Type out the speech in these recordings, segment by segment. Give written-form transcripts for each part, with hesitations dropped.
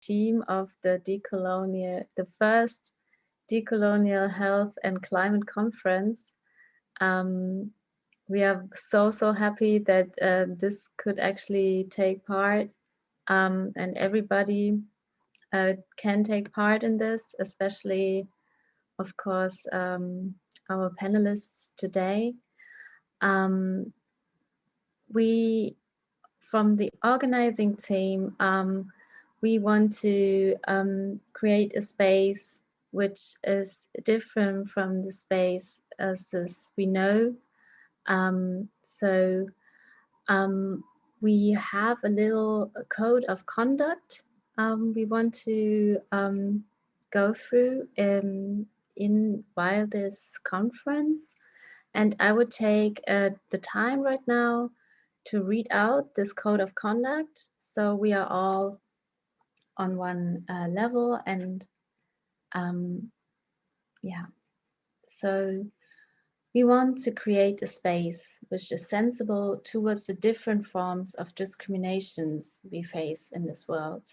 team of the first decolonial health and climate conference. We are so happy that this could actually take part, and everybody can take part in this, especially, of course, our panelists today. We, from the organizing team, we want to create a space which is different from the space as we know. We have a little code of conduct we want to go through while this conference, and I would take the time right now to read out this code of conduct, so we are all on one level. And yeah, so we want to create a space which is sensible towards the different forms of discriminations we face in this world.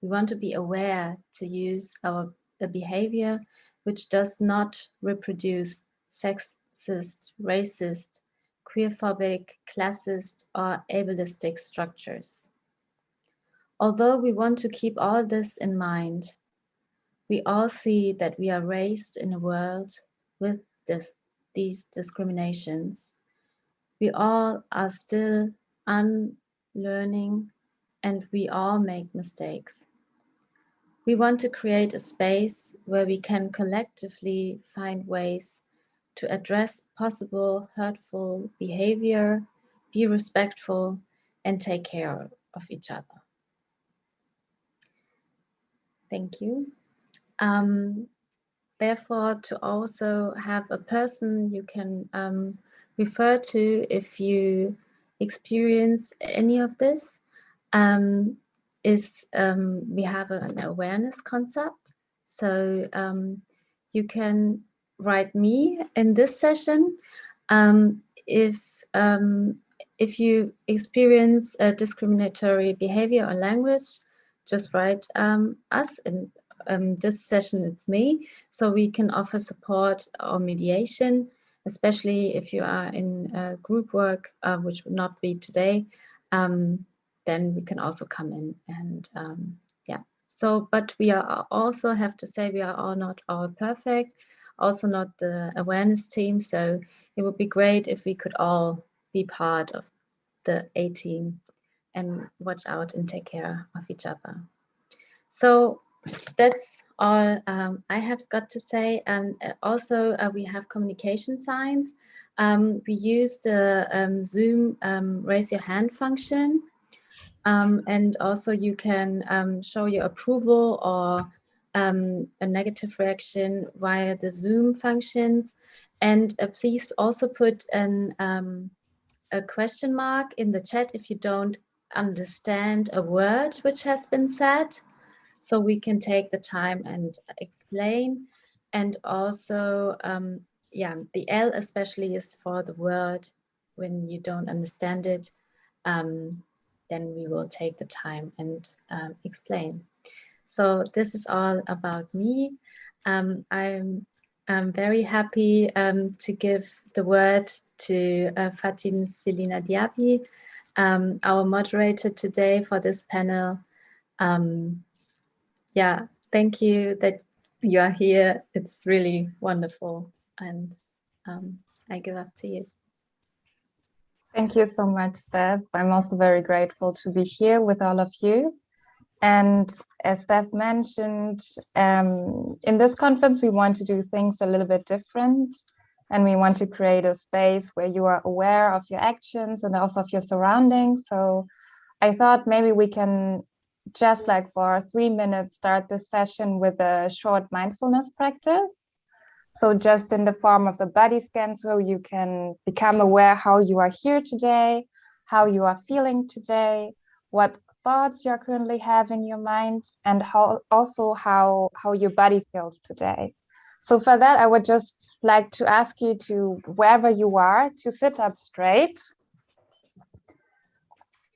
We want to be aware to use our behavior which does not reproduce sexist, racist, queerphobic, classist, or ableistic structures. Although we want to keep all this in mind, we all see that we are raised in a world with these discriminations. We all are still unlearning, and we all make mistakes. We want to create a space where we can collectively find ways to address possible hurtful behavior, be respectful, and take care of each other. Thank you. Therefore, to also have a person you can refer to if you experience any of this, we have an awareness concept. So you can write me in this session if you experience a discriminatory behavior or language. Just write us in. This session, it's me, so we can offer support or mediation, especially if you are in group work, which would not be today, then we can also come in. And yeah, so, but we are also have to say we are all not all perfect, also not the awareness team, so it would be great if we could all be part of the A team and watch out and take care of each other. So that's all I have got to say. And also we have communication signs. We use the Zoom raise your hand function. And also you can show your approval or a negative reaction via the Zoom functions. And please also put a question mark in the chat if you don't understand a word which has been said, so we can take the time and explain. And also, yeah, the L especially is for the word when you don't understand it, then we will take the time and explain. So this is all about me. I'm very happy to give the word to Fatim Selina Diaby, our moderator today for this panel. Yeah, thank you that you are here. It's really wonderful. And I give up to you. Thank you so much, Steph. I'm also very grateful to be here with all of you. And as Steph mentioned, in this conference, we want to do things a little bit different. And we want to create a space where you are aware of your actions and also of your surroundings. So I thought maybe we can just like for 3 minutes, start this session with a short mindfulness practice. So just in the form of a body scan, so you can become aware how you are here today, how you are feeling today, what thoughts you're currently have in your mind, and how your body feels today. So for that, I would just like to ask you to, wherever you are, to sit up straight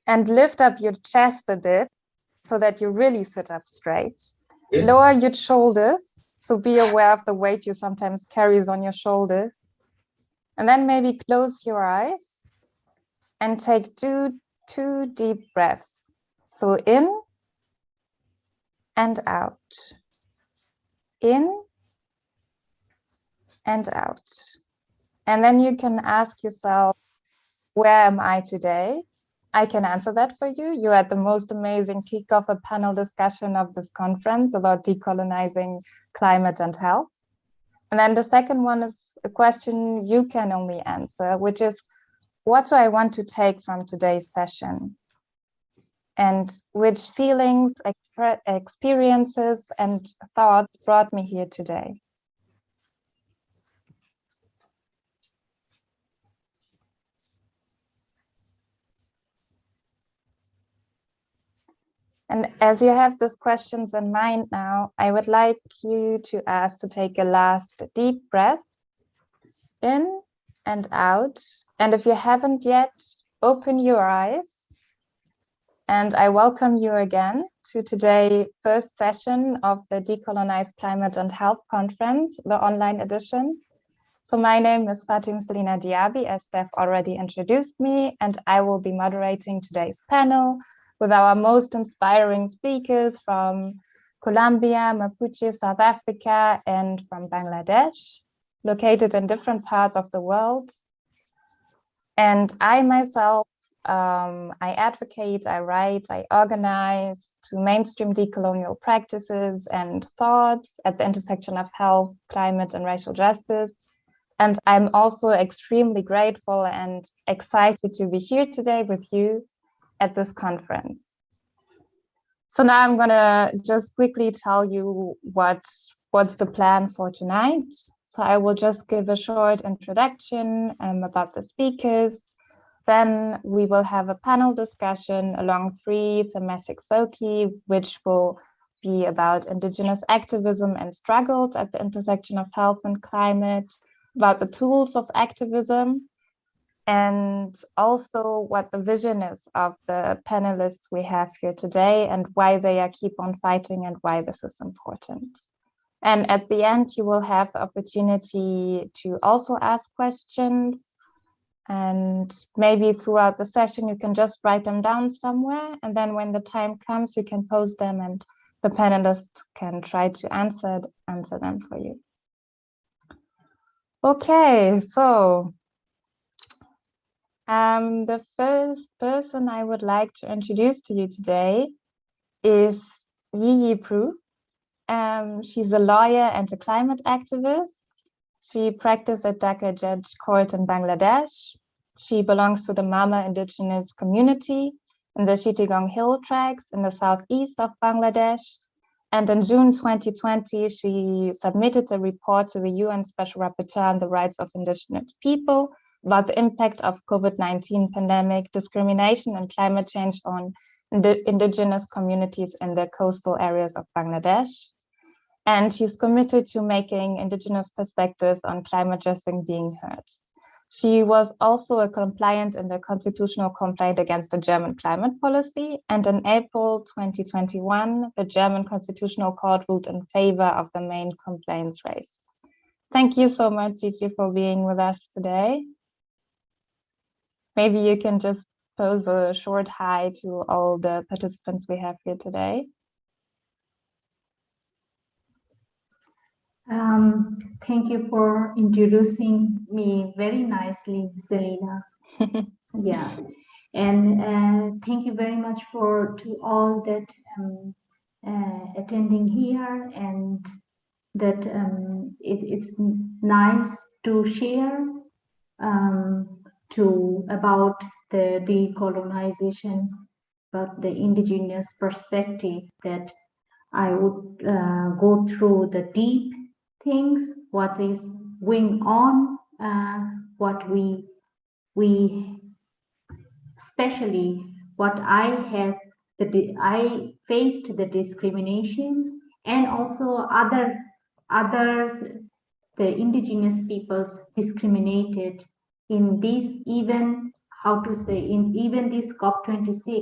and lift up your chest a bit. so that you really sit up straight. Lower your shoulders, so be aware of the weight you sometimes carry on your shoulders. And then maybe close your eyes and take two deep breaths. So in and out. In and out. And then you can ask yourself, where am I today? I can answer that for you. You're at the most amazing kickoff, a panel discussion of this conference about decolonizing climate and health. And then the second one is a question you can only answer, which is, what do I want to take from today's session? And which feelings, experiences, and thoughts brought me here today? And as you have these questions in mind now, I would like you to ask to take a last deep breath in and out. And if you haven't yet, open your eyes. And I welcome you again to today's first session of the Decolonize Climate and Health Conference, the online edition. So my name is Fatim Selina Diaby, as Steph already introduced me, and I will be moderating today's panel with our most inspiring speakers from Colombia, Mapuche, South Africa, and from Bangladesh, located in different parts of the world. And I myself, I advocate, I write, I organize to mainstream decolonial practices and thoughts at the intersection of health, climate, and racial justice. And I'm also extremely grateful and excited to be here today with you at this conference. So now I'm gonna just quickly tell you what's the plan for tonight. So I will just give a short introduction about the speakers. Then we will have a panel discussion along 3 thematic foci, which will be about indigenous activism and struggles at the intersection of health and climate, about the tools of activism, and also what the vision is of the panelists we have here today and why they keep on fighting and why this is important. And at the end, you will have the opportunity to also ask questions. And maybe throughout the session, you can just write them down somewhere. And then when the time comes, you can post them and the panelists can try to answer them for you. Okay, so the first person I would like to introduce to you today is Prue. She's a lawyer and a climate activist. She practiced at Dhaka Judge Court in Bangladesh. She belongs to the Mama indigenous community in the Chittagong Hill Tracts in the southeast of Bangladesh. And in June 2020, she submitted a report to the UN Special Rapporteur on the Rights of Indigenous People about the impact of COVID-19 pandemic, discrimination, and climate change on indigenous communities in the coastal areas of Bangladesh. And she's committed to making indigenous perspectives on climate justice being heard. She was also a compliant in the constitutional complaint against the German climate policy. And in April 2021, the German Constitutional Court ruled in favor of the main complaints raised. Thank you so much, Gigi, for being with us today. Maybe you can just pose a short hi to all the participants we have here today. Thank you for introducing me very nicely, Selina. Yeah, and thank you very much to all that attending here, and that it's nice to share about the decolonization, about the indigenous perspective, that I would go through the deep things, what is going on, what we especially what I faced the discriminations, and also others, the indigenous peoples discriminated in this, even how to say, in even this COP26,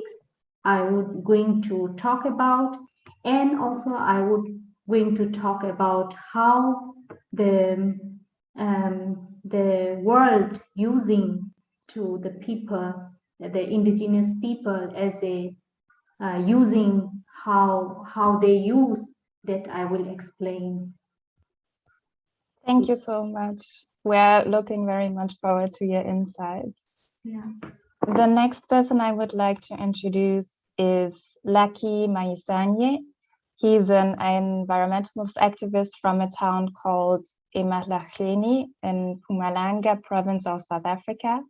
I would going to talk about, and also I would going to talk about how the world using to the people, the indigenous people, as a using how they use, that I will explain. Thank you so much. We're looking very much forward to your insights. Yeah. The next person I would like to introduce is Maisanye. He's an environmentalist activist from a town called Emalakeni in Mpumalanga province of South Africa.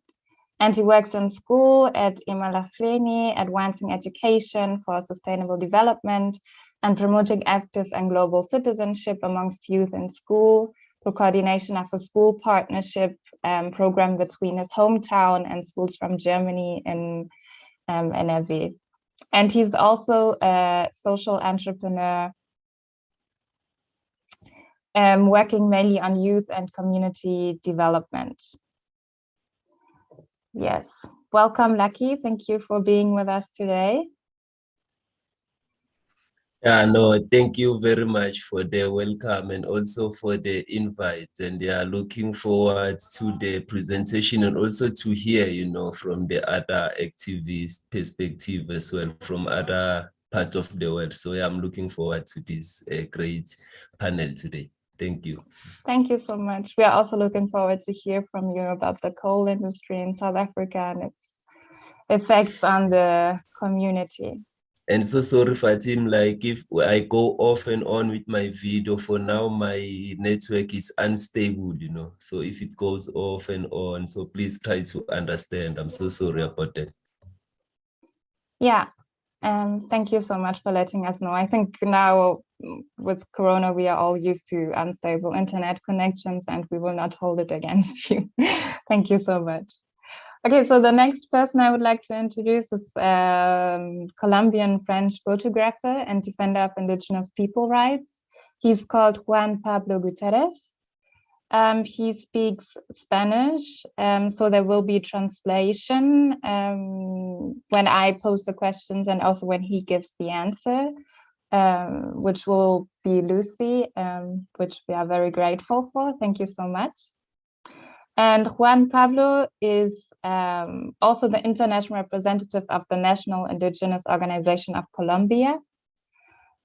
And he works in school at Emalakeni, advancing education for sustainable development and promoting active and global citizenship amongst youth in school, through coordination of a school partnership program between his hometown and schools from Germany in NRW. And he's also a social entrepreneur, working mainly on youth and community development. Yes, welcome, Lucky. Thank you for being with us today. Yeah, no, thank you very much for the welcome and also for the invite. And yeah, looking forward to the presentation and also to hear, you know, from the other activist perspective as well, from other parts of the world. So yeah, I'm looking forward to this great panel today. Thank you. Thank you so much. We are also looking forward to hear from you about the coal industry in South Africa and its effects on the community. And so sorry, Fatim, like if I go off and on with my video, for now, my network is unstable, you know, so if it goes off and on, so please try to understand. I'm so sorry about that. Yeah, thank you so much for letting us know. I think now with Corona, we are all used to unstable internet connections and we will not hold it against you. Thank you so much. Okay, so the next person I would like to introduce is Colombian French photographer and defender of indigenous people rights. He's called Juan Pablo Gutierrez. He speaks Spanish, so there will be translation when I pose the questions and also when he gives the answer, which will be Lucy, which we are very grateful for. Thank you so much. And Juan Pablo is also the international representative of the National Indigenous Organization of Colombia.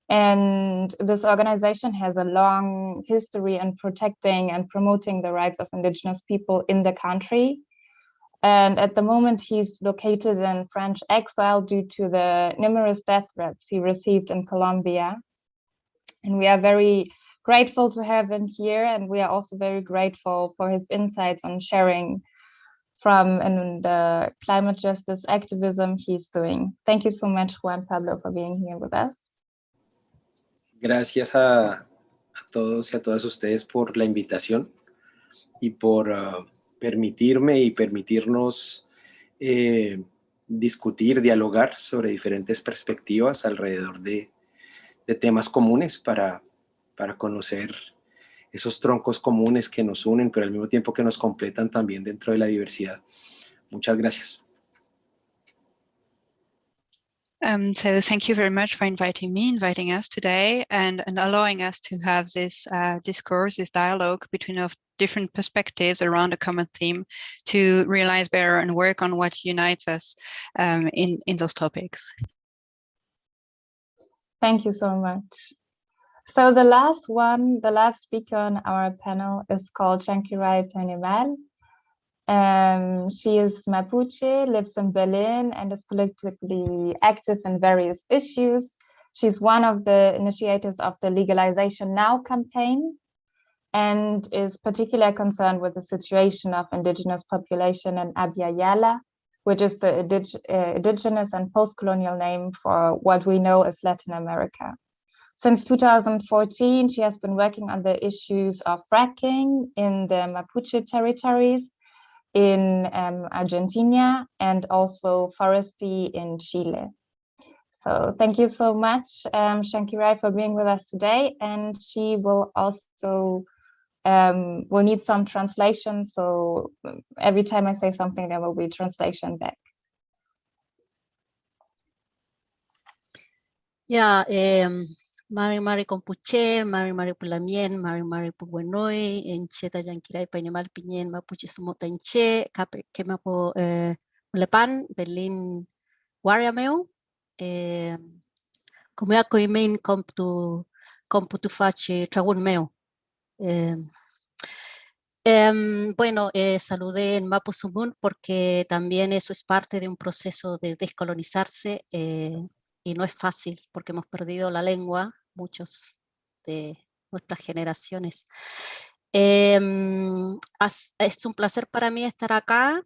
And this organization has a long history in protecting and promoting the rights of indigenous people in the country. And at the moment, he's located in French exile due to the numerous death threats he received in Colombia. And we are very grateful to have him here, and we are also very grateful for his insights on sharing from the climate justice activism he's doing. Thank you so much, Juan Pablo, for being here with us. Gracias a todos y a todas ustedes por la invitación y por permitirme y permitirnos discutir, dialogar sobre diferentes perspectivas alrededor de temas comunes para conocer esos troncos comunes que nos unen, pero al mismo tiempo que nos completan también dentro de la diversidad. Muchas gracias. So thank you very much for inviting us today and allowing us to have this discourse, this dialogue between different perspectives around a common theme to realize better and work on what unites us in those topics. Thank you so much. So the last speaker on our panel is called Chankyrai Pennywen. She is Mapuche, lives in Berlin, and is politically active in various issues. She's one of the initiators of the Legalization Now campaign and is particularly concerned with the situation of indigenous population in Abya Yala, which is the indigenous and post-colonial name for what we know as Latin America. Since 2014, she has been working on the issues of fracking in the Mapuche territories in Argentina and also forestry in Chile. So thank you so much, Chankyrai, for being with us today. And she will also will need some translation. So every time I say something, there will be translation back. Ya, mari kompuche, mari pulamien, mari puguenoi, encheta Llanquiray Painemal piñen mapuche sumota enche, que mapo lepan, Berlin Guariameu, como ya coimen computu fache tragun meu. Bueno, saludé en Mapu Sumun porque también eso es parte de un proceso de descolonizarse y no es fácil porque hemos perdido la lengua, muchos de nuestras generaciones. Es un placer para mí estar acá,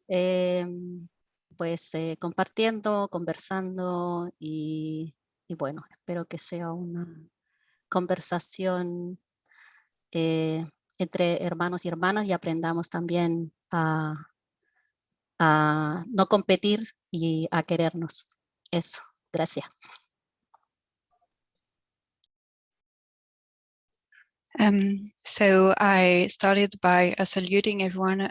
pues compartiendo, conversando y bueno, espero que sea una conversación entre hermanos y hermanas y aprendamos también a no competir y a querernos. Eso, gracias. So I started by saluting everyone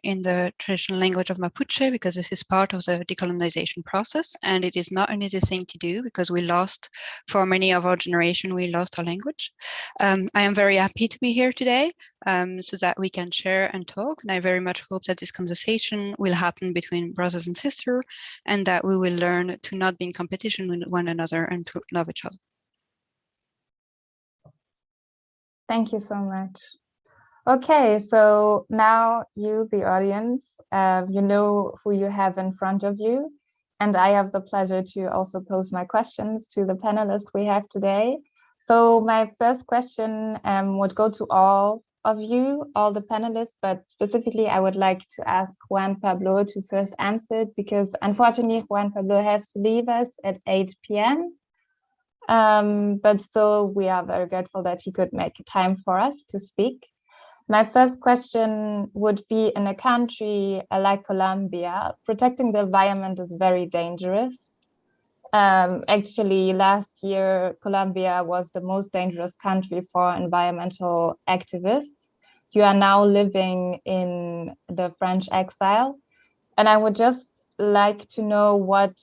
in the traditional language of Mapuche, because this is part of the decolonization process, and it is not an easy thing to do because we lost, for many of our generation, we lost our language. I am very happy to be here today so that we can share and talk, and I very much hope that this conversation will happen between brothers and sisters, and that we will learn to not be in competition with one another and to love each other. Thank you so much. Okay, so now you, the audience, you know who you have in front of you. And I have the pleasure to also pose my questions to the panelists we have today. So my first question would go to all of you, all the panelists, but specifically I would like to ask Juan Pablo to first answer it, because unfortunately Juan Pablo has to leave us at 8 p.m. But still, we are very grateful that he could make time for us to speak. My first question would be, in a country like Colombia, protecting the environment is very dangerous. Actually, last year, Colombia was the most dangerous country for environmental activists. You are now living in the French exile. And I would just like to know what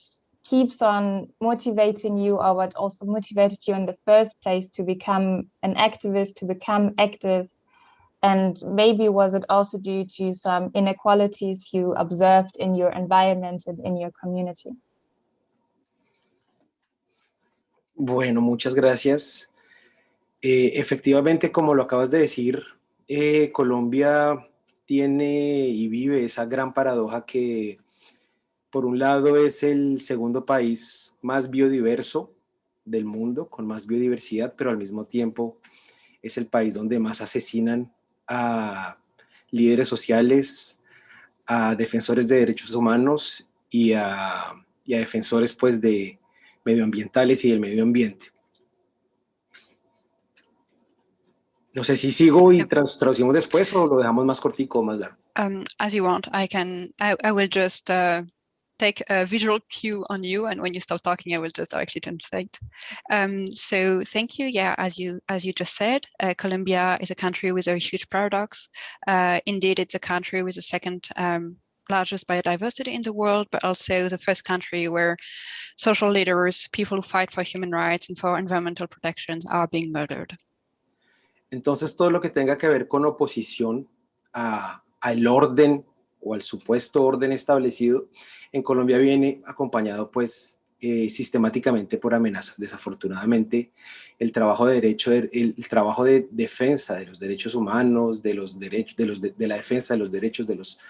keeps on motivating you, or what also motivated you in the first place to become an activist, to become active, and maybe was it also due to some inequalities you observed in your environment and in your community? Bueno, muchas gracias. Efectivamente, como lo acabas de decir, Colombia tiene y vive esa gran paradoja que por un lado es el segundo país más biodiverso del mundo, con más biodiversidad, pero al mismo tiempo es el país donde más asesinan a líderes sociales, a defensores de derechos humanos y a defensores pues, de medioambientales y del medio ambiente. No sé si sigo y traducimos después o lo dejamos más cortico o más largo. As you want, I will just take a visual cue on you, and when you stop talking, I will just directly translate. So thank you. Yeah, as you just said, Colombia is a country with a huge paradox. Indeed, it's a country with the second largest biodiversity in the world, but also the first country where social leaders, people who fight for human rights and for environmental protections, are being murdered. Entonces, todo lo que tenga que ver con oposición al orden o al supuesto orden establecido, en Colombia viene acompañado pues sistemáticamente por amenazas. Desafortunadamente, el trabajo de defensa de los derechos humanos, de la defensa de los derechos de los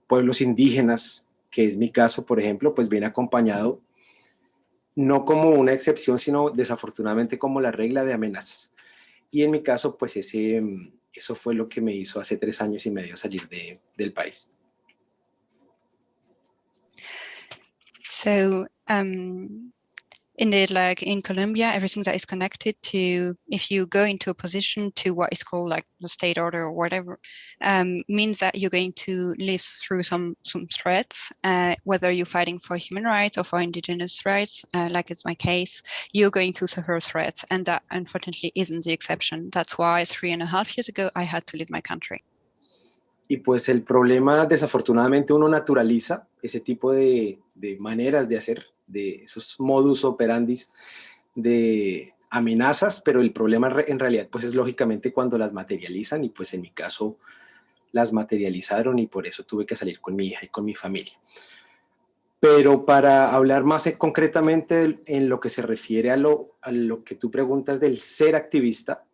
pueblos indígenas, que es mi caso, por ejemplo, pues viene acompañado no como una excepción, sino desafortunadamente como la regla de amenazas. Y en mi caso, pues eso fue lo que me hizo hace 3 años y medio salir del país. So, indeed, like in Colombia, everything that is connected to, if you go into a position to what is called like the state order or whatever, means that you're going to live through some threats, whether you're fighting for human rights or for indigenous rights, like it's my case, you're going to suffer threats, and that unfortunately isn't the exception. That's why 3.5 years ago, I had to leave my country. Y pues el problema, desafortunadamente, uno naturaliza ese tipo de maneras de hacer, de esos modus operandis de amenazas, pero el problema en realidad pues es lógicamente cuando las materializan, y pues en mi caso las materializaron y por eso tuve que salir con mi hija y con mi familia. Pero para hablar más concretamente en lo que se refiere a lo que tú preguntas del ser activista,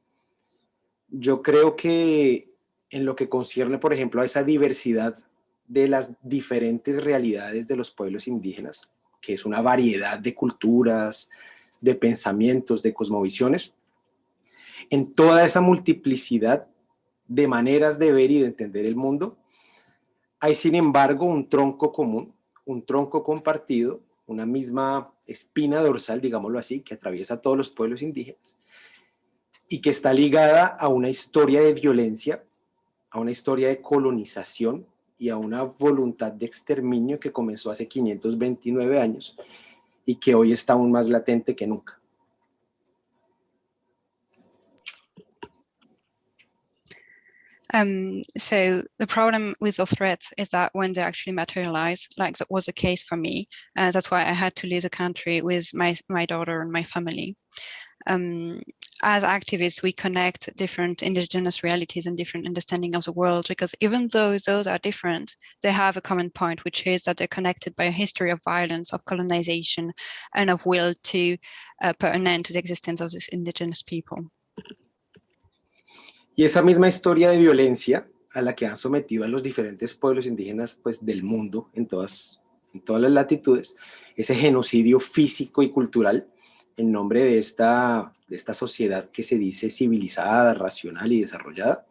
yo creo que en lo que concierne, por ejemplo, a esa diversidad de las diferentes realidades de los pueblos indígenas, que es una variedad de culturas, de pensamientos, de cosmovisiones, en toda esa multiplicidad de maneras de ver y de entender el mundo, hay sin embargo un tronco común, un tronco compartido, una misma espina dorsal, digámoslo así, que atraviesa todos los pueblos indígenas y que está ligada a una historia de violencia, a una historia de colonización y a una voluntad de exterminio que comenzó hace 529 años y que hoy está aún más latente que nunca. So the problem with the threats is that when they actually materialize, like that was the case for me, that's why I had to leave the country with my daughter and my family. As activists, we connect different indigenous realities and different understanding of the world, because even though those are different, they have a common point, which is that they're connected by a history of violence, of colonization, and of will to put an end to the existence of these indigenous people. Y esa misma historia de violencia a la que han sometido a los diferentes pueblos indígenas pues, del mundo en todas las latitudes, ese genocidio físico y cultural en nombre de esta sociedad que se dice civilizada, racional y desarrollada,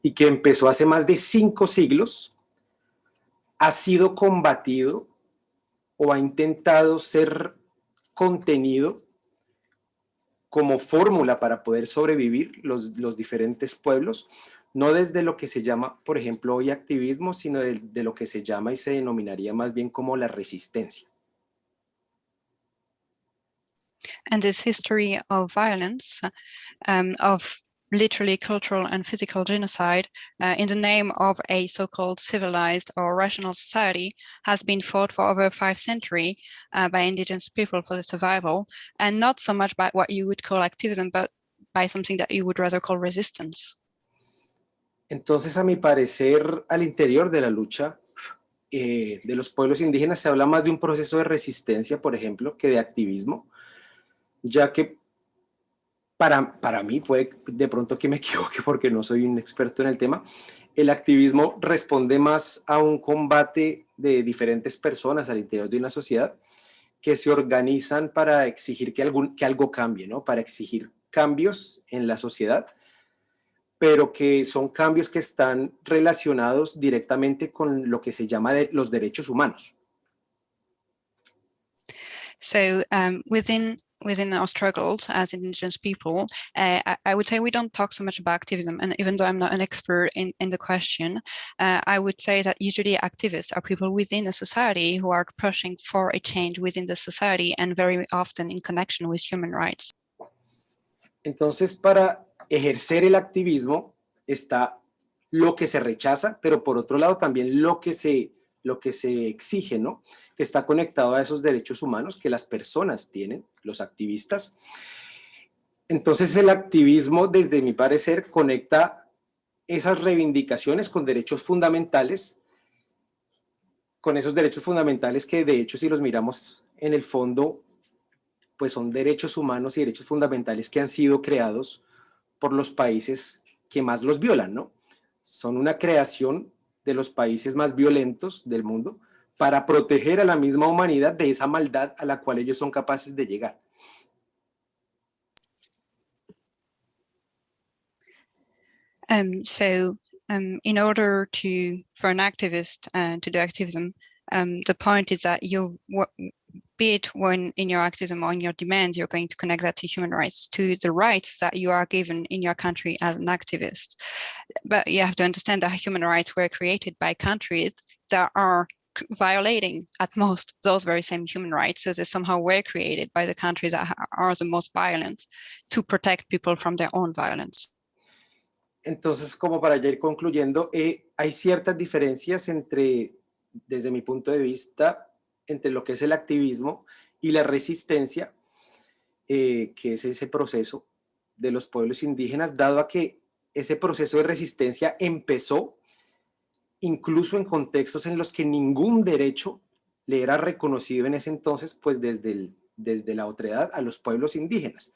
y que empezó hace más de 5 siglos, ha sido combatido o ha intentado ser contenido como fórmula para poder sobrevivir los diferentes pueblos, no desde lo que se llama, por ejemplo, hoy activismo, sino de lo que se llama y se denominaría más bien como la resistencia. And this history of violence, of literally cultural and physical genocide in the name of a so-called civilized or rational society has been fought for over 5 centuries by indigenous people for the survival, and not so much by what you would call activism, but by something that you would rather call resistance. Entonces, a mi parecer, al interior de la lucha de los pueblos indígenas se habla más de un proceso de resistencia, por ejemplo, que de activismo, ya que para mí, puede de pronto que me equivoque porque no soy un experto en el tema, el activismo responde más a un combate de diferentes personas al interior de una sociedad que se organizan para exigir que algo cambie, ¿no? Para exigir cambios en la sociedad, pero que son cambios que están relacionados directamente con lo que se llama los derechos humanos. So within our struggles as indigenous people, I would say we don't talk so much about activism. And even though I'm not an expert in the question, I would say that usually activists are people within a society who are pushing for a change within the society and very often in connection with human rights. Entonces, para ejercer el activismo está lo que se rechaza, pero por otro lado también lo que se exige, ¿no? Que está conectado a esos derechos humanos que las personas tienen, los activistas. Entonces el activismo, desde mi parecer, conecta esas reivindicaciones con derechos fundamentales, con esos derechos fundamentales que de hecho si los miramos en el fondo, pues son derechos humanos y derechos fundamentales que han sido creados por los países que más los violan, ¿no? Son una creación de los países más violentos del mundo para proteger a la misma humanidad de esa maldad a la cual ellos son capaces de llegar. In order for an activist to do activism, the point is that be it when in your activism or in your demands, you're going to connect that to human rights, to the rights that you are given in your country as an activist. But you have to understand that human rights were created by countries that are violating at most those very same human rights, as they somehow were created by the countries that are the most violent to protect people from their own violence. Entonces, como para ya ir concluyendo, hay ciertas diferencias desde mi punto de vista, entre lo que es el activismo y la resistencia, que es ese proceso de los pueblos indígenas, dado a que ese proceso de resistencia empezó incluso en contextos en los que ningún derecho le era reconocido en ese entonces, pues desde la otredad a los pueblos indígenas.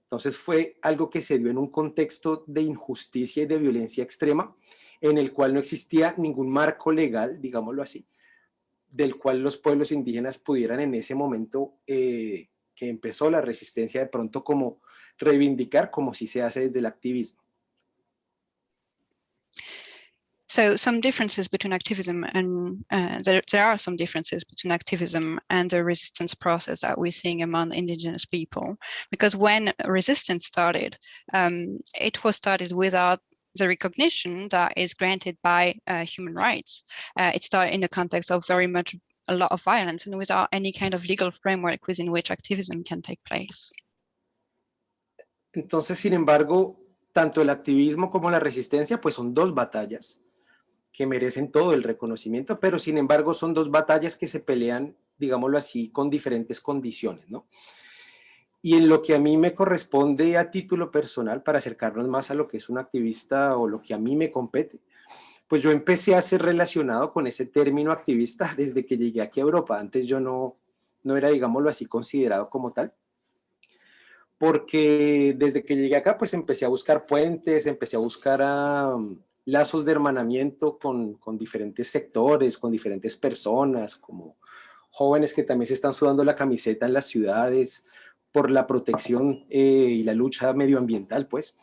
Entonces fue algo que se dio en un contexto de injusticia y de violencia extrema, en el cual no existía ningún marco legal, digámoslo así, del cual los pueblos indígenas pudieran en ese momento que empezó la resistencia de pronto como reivindicar, como si se hace desde el activismo. So some differences between activism and there are some differences between activism and the resistance process that we're seeing among indigenous people. Because when resistance started, it was started without the recognition that is granted by human rights. It started in the context of very much a lot of violence and without any kind of legal framework within which activism can take place. Entonces, sin embargo, tanto el activismo como la resistencia, pues son dos batallas que merecen todo el reconocimiento, pero sin embargo son dos batallas que se pelean, digámoslo así, con diferentes condiciones, ¿no? Y en lo que a mí me corresponde a título personal, para acercarnos más a lo que es un activista o lo que a mí me compete, pues yo empecé a ser relacionado con ese término activista desde que llegué aquí a Europa. Antes yo no era, digámoslo así, considerado como tal, porque desde que llegué acá, pues empecé a buscar puentes, empecé a buscar lazos de hermanamiento con diferentes sectores, con diferentes personas, como jóvenes que también se están sudando la camiseta en las ciudades por la protección y la lucha medioambiental, pues.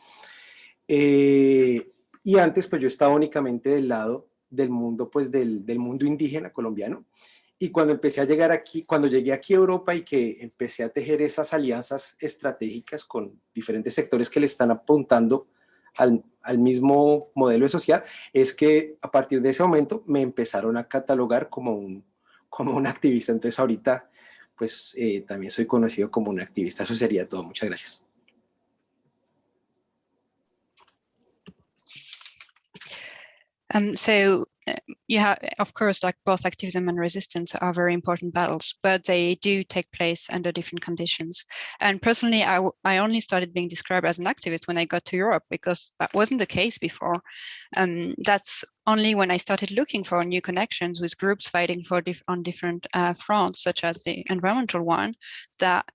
Y antes, pues yo estaba únicamente del lado del mundo, pues del mundo indígena colombiano. Y cuando empecé a llegar aquí, cuando llegué aquí a Europa y que empecé a tejer esas alianzas estratégicas con diferentes sectores que le están apuntando al mismo modelo de sociedad, es que a partir de ese momento me empezaron a catalogar como un activista. Entonces ahorita pues también soy conocido como un activista. Eso sería todo. Muchas gracias. You have, of course, like both activism and resistance are very important battles, but they do take place under different conditions. And personally, I only started being described as an activist when I got to Europe, because that wasn't the case before. That's only when I started looking for new connections with groups fighting for on different fronts, such as the environmental one, that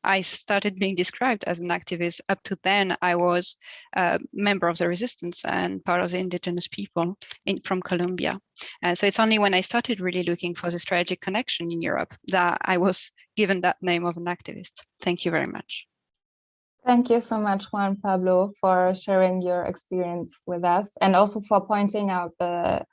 I started being described as an activist. Up to then, I was a member of the resistance and part of the indigenous people from Colombia. So it's only when I started really looking for the strategic connection in Europe that I was given that name of an activist. Thank you very much. Thank you so much, Juan Pablo, for sharing your experience with us, and also for pointing out the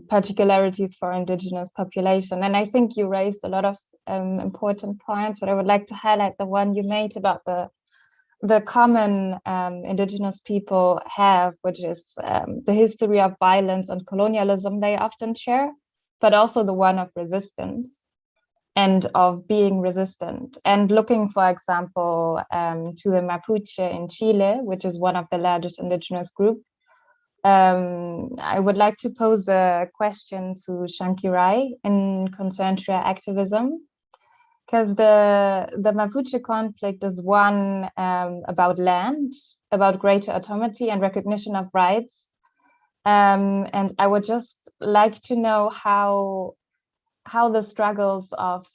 particularities for indigenous population. And I think you raised a lot of important points, but I would like to highlight the one you made about the common indigenous people have, which is the history of violence and colonialism they often share, but also the one of resistance and of being resistant. And looking, for example, to the Mapuche in Chile, which is one of the largest indigenous groups, I would like to pose a question to Chankyrai in concern to activism. Because the Mapuche conflict is one about land, about greater autonomy and recognition of rights. And I would just like to know how the struggles of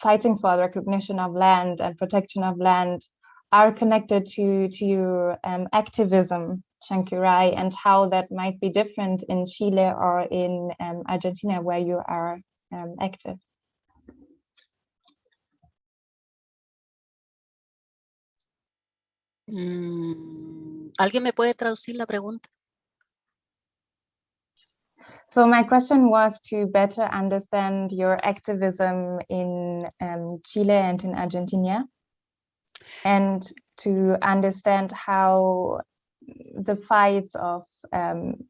fighting for the recognition of land and protection of land are connected to your activism, Chankyrai, and how that might be different in Chile or in Argentina, where you are active. ¿Alguien me puede traducir la pregunta? So my question was to better understand your activism in Chile and in Argentina, and to understand how the fights of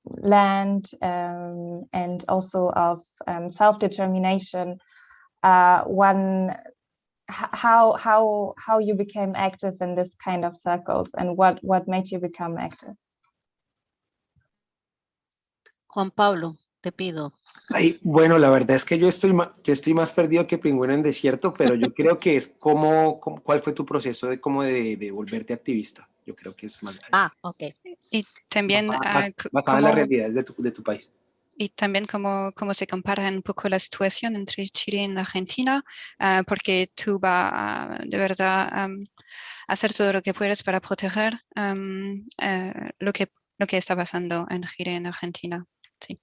land and also of self-determination, how you became active in this kind of circles, and what made you become active? Juan Pablo, Te pido. Ay, bueno, la verdad es que yo estoy más perdido que pingüino en desierto, pero yo creo que es ¿cuál fue tu proceso de de volverte activista? Yo creo que es más Ok. Y también, basada en la realidad de tu país. Y también cómo se compara un poco la situación entre Chile y Argentina, porque tú vas a, de verdad, hacer todo lo que puedes para proteger lo que está pasando en Chile y en Argentina. Sí.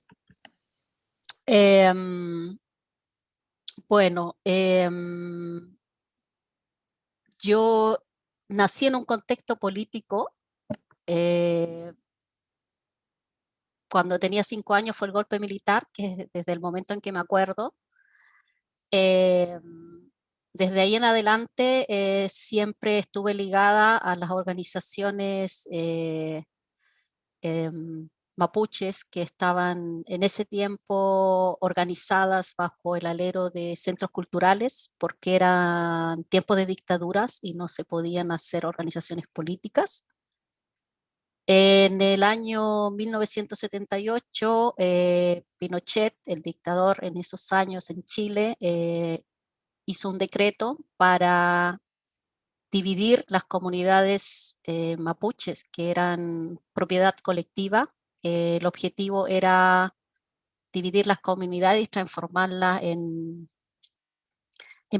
Bueno, yo nací en un contexto político. Cuando tenía 5 años fue el golpe militar, que es desde el momento en que me acuerdo. Desde ahí en adelante siempre estuve ligada a las organizaciones mapuches que estaban en ese tiempo organizadas bajo el alero de centros culturales, porque eran tiempos de dictaduras y no se podían hacer organizaciones políticas. En el año 1978, Pinochet, el dictador en esos años en Chile, hizo un decreto para dividir las comunidades mapuches, que eran propiedad colectiva. El objetivo era dividir las comunidades y transformarlas en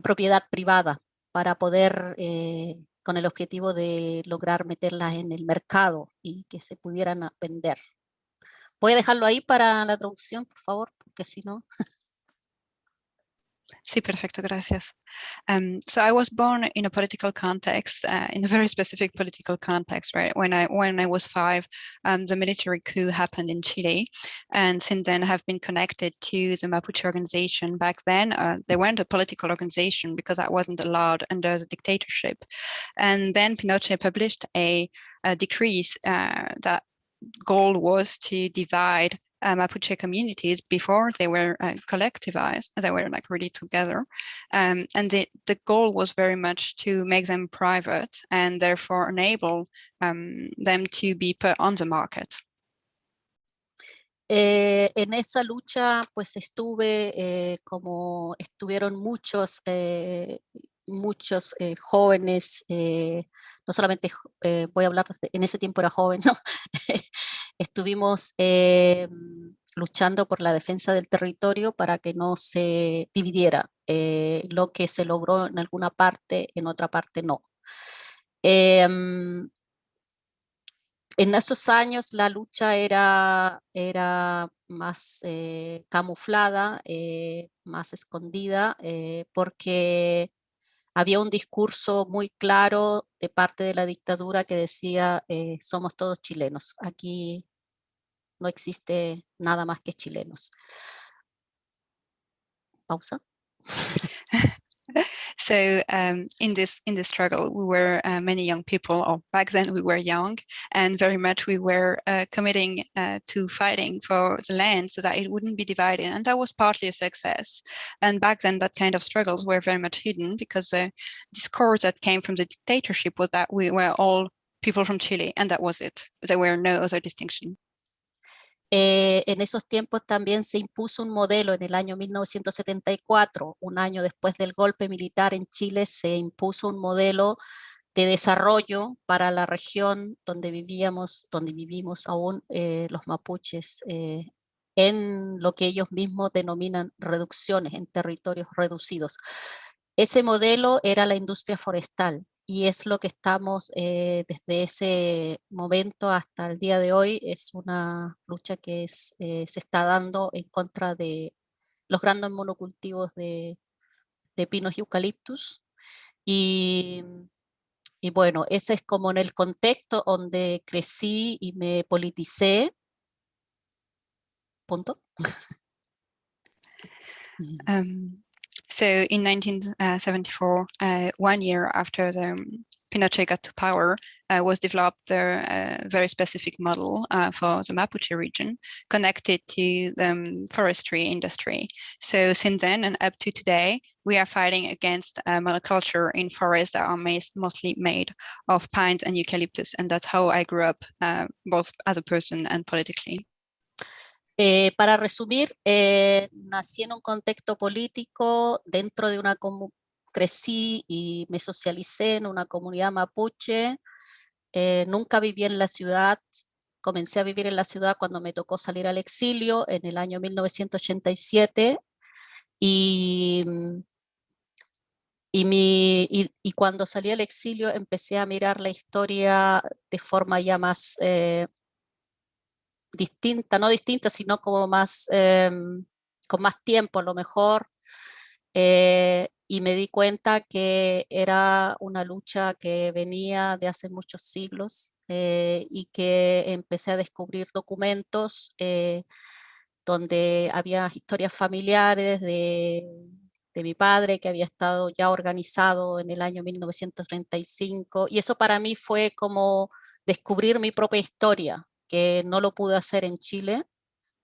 propiedad privada para poder, con el objetivo de lograr meterlas en el mercado y que se pudieran vender. Voy a dejarlo ahí para la traducción, por favor, porque si no... Sí, perfecto, gracias. So I was born in a political context, in a very specific political context, right? When I was 5, the military coup happened in Chile, and since then have been connected to the Mapuche organization. Back then, they weren't a political organization because that wasn't allowed under the dictatorship. And then Pinochet published a decree that goal was to divide Mapuche communities before they were collectivized, they were like really together. And the goal was very much to make them private and therefore enable them to be put on the market. En esa lucha pues estuve como estuvieron muchos jóvenes, no solamente voy a hablar en ese tiempo era joven, ¿no? Estuvimos luchando por la defensa del territorio para que no se dividiera. Lo que se logró en alguna parte, en otra parte no. En esos años la lucha era más camuflada, más escondida, porque había un discurso muy claro de parte de la dictadura que decía somos todos chilenos, aquí no existe nada más que chilenos. Pausa. So in this struggle, we were many young people, or back then we were young, and very much we were committing to fighting for the land so that it wouldn't be divided. And that was partly a success. And back then that kind of struggles were very much hidden because the discourse that came from the dictatorship was that we were all people from Chile, and that was it. There were no other distinction. En esos tiempos también se impuso un modelo en el año 1974, un año después del golpe militar en Chile, se impuso un modelo de desarrollo para la región donde vivimos aún los mapuches, en lo que ellos mismos denominan reducciones, en territorios reducidos. Ese modelo era la industria forestal. Y es lo que estamos desde ese momento hasta el día de hoy, es una lucha que se está dando en contra de los grandes monocultivos de pinos y eucaliptus. Y bueno, ese es como en el contexto donde crecí y me politicé. Punto. So in 1974, 1 year after the Pinochet got to power, was developed a very specific model for the Mapuche region connected to the forestry industry. So since then and up to today, we are fighting against monoculture in forests that are mostly made of pines and eucalyptus. And that's how I grew up, both as a person and politically. Para resumir, nací en un contexto político dentro de una crecí y me socialicé en una comunidad mapuche. Nunca viví en la ciudad. Comencé a vivir en la ciudad cuando me tocó salir al exilio en el año 1987 y cuando salí al exilio empecé a mirar la historia de forma ya más distinta, no distinta, sino como más, con más tiempo a lo mejor, y me di cuenta que era una lucha que venía de hace muchos siglos, y que empecé a descubrir documentos donde había historias familiares de mi padre que había estado ya organizado en el año 1935, y eso para mí fue como descubrir mi propia historia, que no lo pude hacer en Chile,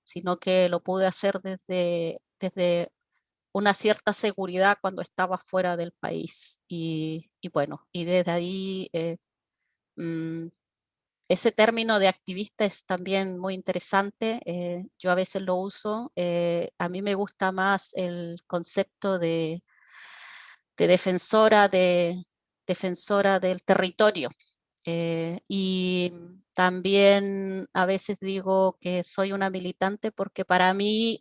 sino que lo pude hacer desde una cierta seguridad cuando estaba fuera del país. Y bueno, y desde ahí ese término de activista es también muy interesante. Yo a veces lo uso. A mí me gusta más el concepto de defensora del territorio. Y también a veces digo que soy una militante porque para mí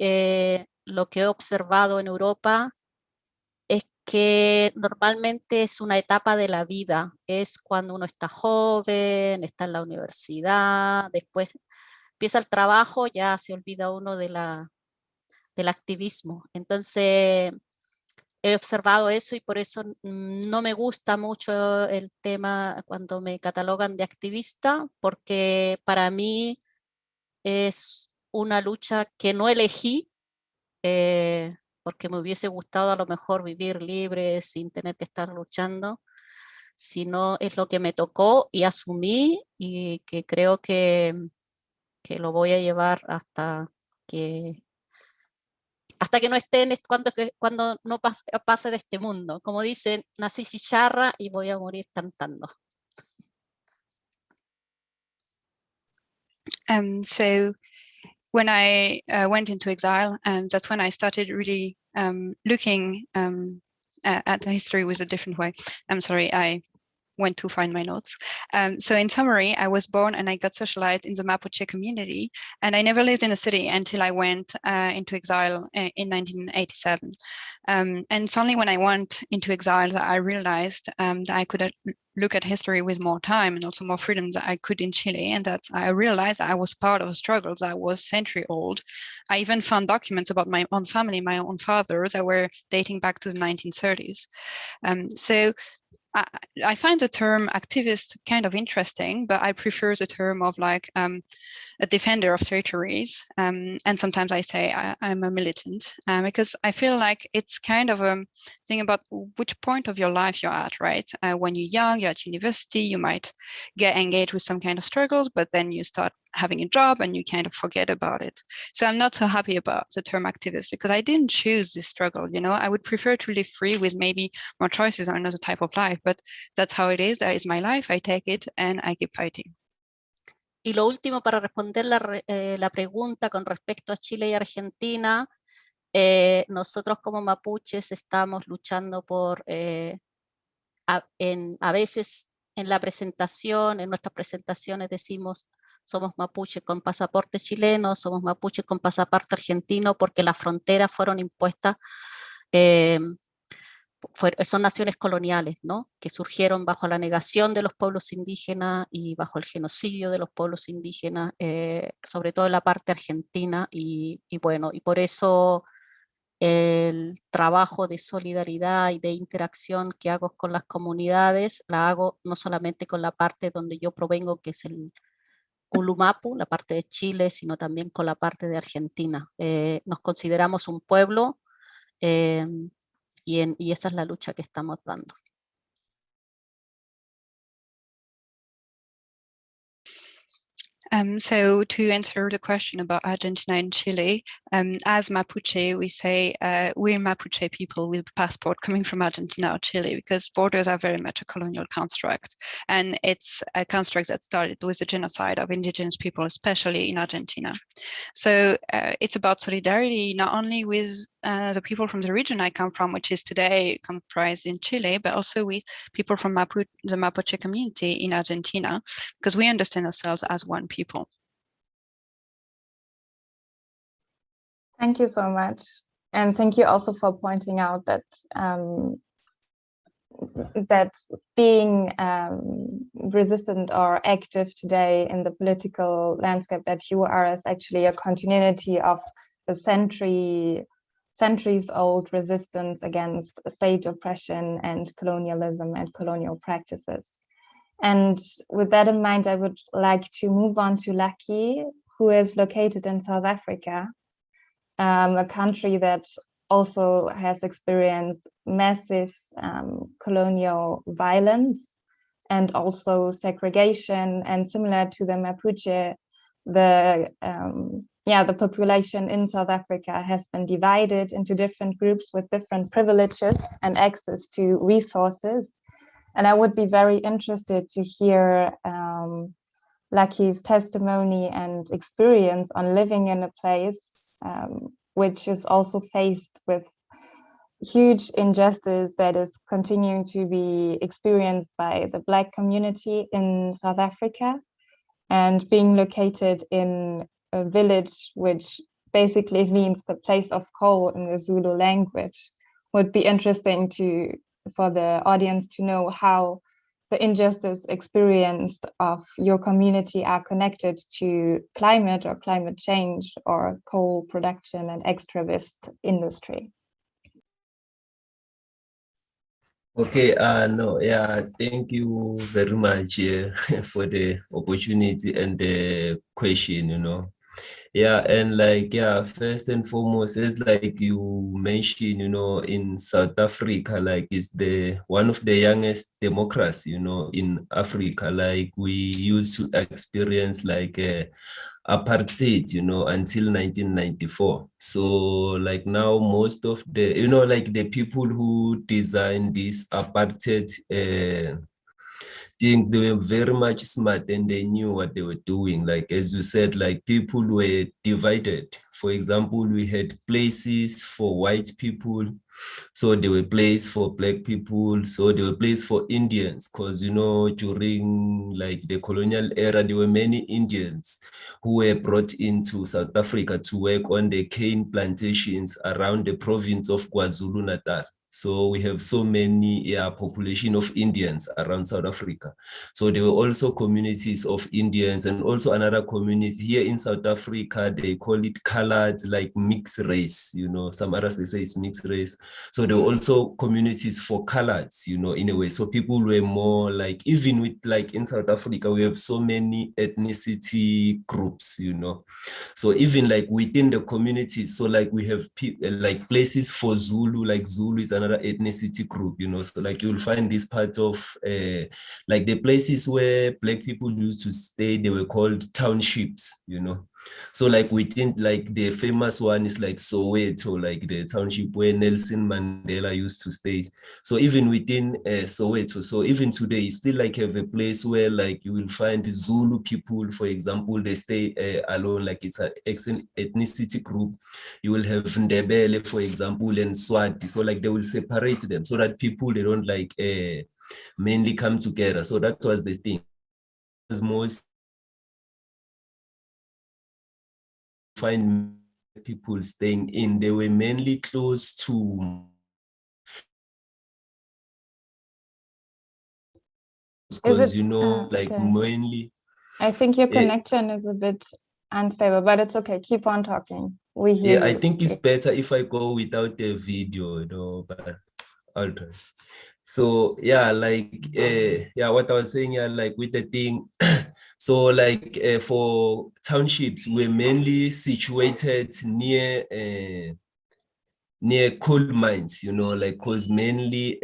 lo que he observado en Europa es que normalmente es una etapa de la vida, es cuando uno está joven, está en la universidad, después empieza el trabajo, ya se olvida uno del activismo. Entonces he observado eso y por eso no me gusta mucho el tema cuando me catalogan de activista, porque para mí es una lucha que no elegí, porque me hubiese gustado a lo mejor vivir libre sin tener que estar luchando, sino es lo que me tocó y asumí y que creo que lo voy a llevar que hasta que no esté cuando no pase de este mundo. Como dicen, nací chicharra y voy a morir cantando. So when I went into exile, that's when I started really looking at the history with a different way. I'm sorry, I went to find my notes. So in summary, I was born and I got socialized in the Mapuche community, and I never lived in a city until I went into exile in 1987. And it's only when I went into exile that I realized that I could look at history with more time and also more freedom that I could in Chile, and that I realized I was part of a struggle that was century old. I even found documents about my own family, my own father, that were dating back to the 1930s. So I find the term activist kind of interesting, but I prefer the term of like a defender of territories. And sometimes I say I'm a militant because I feel like it's kind of a thing about which point of your life you're at, right? When you're young, you're at university, you might get engaged with some kind of struggles, but then you start having a job and you kind of forget about it. So I'm not so happy about the term activist because I didn't choose this struggle, you know. I would prefer to live free with maybe more choices on another type of life, but that's how it is. That is my life. I take it and I keep fighting. Y lo último para responder la pregunta con respecto a Chile y Argentina, nosotros como mapuches estamos luchando por, a veces en la presentación, en nuestras presentaciones decimos somos mapuches con pasaporte chileno, somos mapuches con pasaporte argentino, porque las fronteras fueron impuestas, son naciones coloniales, ¿no? Que surgieron bajo la negación de los pueblos indígenas y bajo el genocidio de los pueblos indígenas, sobre todo en la parte argentina, y bueno, y por eso el trabajo de solidaridad y de interacción que hago con las comunidades, la hago no solamente con la parte donde yo provengo, que es el Culumapu, la parte de Chile, sino también con la parte de Argentina. Nos consideramos un pueblo, y esa es la lucha que estamos dando. So to answer the question about Argentina and Chile, as Mapuche, we say we're Mapuche people with passport coming from Argentina or Chile, because borders are very much a colonial construct. And it's a construct that started with the genocide of indigenous people, especially in Argentina. So it's about solidarity, not only with the people from the region I come from, which is today comprised in Chile, but also with people from the Mapuche community in Argentina, because we understand ourselves as one people. Thank you so much. And thank you also for pointing out that that being resistant or active today in the political landscape that you are is actually a continuity of the centuries-old resistance against state oppression and colonialism and colonial practices. And with that in mind, I would like to move on to Lucky, who is located in South Africa, a country that also has experienced massive colonial violence and also segregation. And similar to the Mapuche, the population in South Africa has been divided into different groups with different privileges and access to resources. And I would be very interested to hear Lucky's testimony and experience on living in a place which is also faced with huge injustice that is continuing to be experienced by the Black community in South Africa, and being located in a village which basically means the place of coal in the Zulu language. Would be interesting for the audience to know how the injustice experienced of your community are connected to climate or climate change or coal production and extravist industry. Okay, thank you very much for the opportunity and the question, and first and foremost, as like you mentioned, in South Africa, like it's one of the youngest democracy, in Africa. Like we used to experience like apartheid, until 1994. So like now most of the, like the people who designed this apartheid things, they were very much smart and they knew what they were doing. Like, as you said, like people were divided. For example, we had places for white people. So there were places for Black people. So there were places for Indians, because, during like the colonial era, there were many Indians who were brought into South Africa to work on the cane plantations around the province of KwaZulu-Natal. So we have so many population of Indians around South Africa. So there were also communities of Indians, and also another community here in South Africa, they call it colored, like mixed race, some others they say it's mixed race. So there were also communities for coloreds, in a way. So people were more like, even with like in South Africa, we have so many ethnicity groups, So even like within the community, so like we have like places for Zulu, like Zulu is another ethnicity group, so like you'll find this part of like the places where Black people used to stay, they were called townships, So like within like the famous one is like Soweto, like the township where Nelson Mandela used to stay. So even within Soweto, so even today, you still like have a place where like you will find Zulu people, for example, they stay alone, like it's an ethnicity group. You will have Ndebele, for example, and Swati. So like they will separate them so that people, they don't like mainly come together. So that was the thing. Most find people staying in, they were mainly close to, because like okay. mainly I think your connection is a bit unstable, but it's okay, keep on talking, we hear you. I think it's better if I go without the video, but I'll try. So what I was saying, like with the thing, so like for townships, we're mainly situated near coal mines, like, because mainly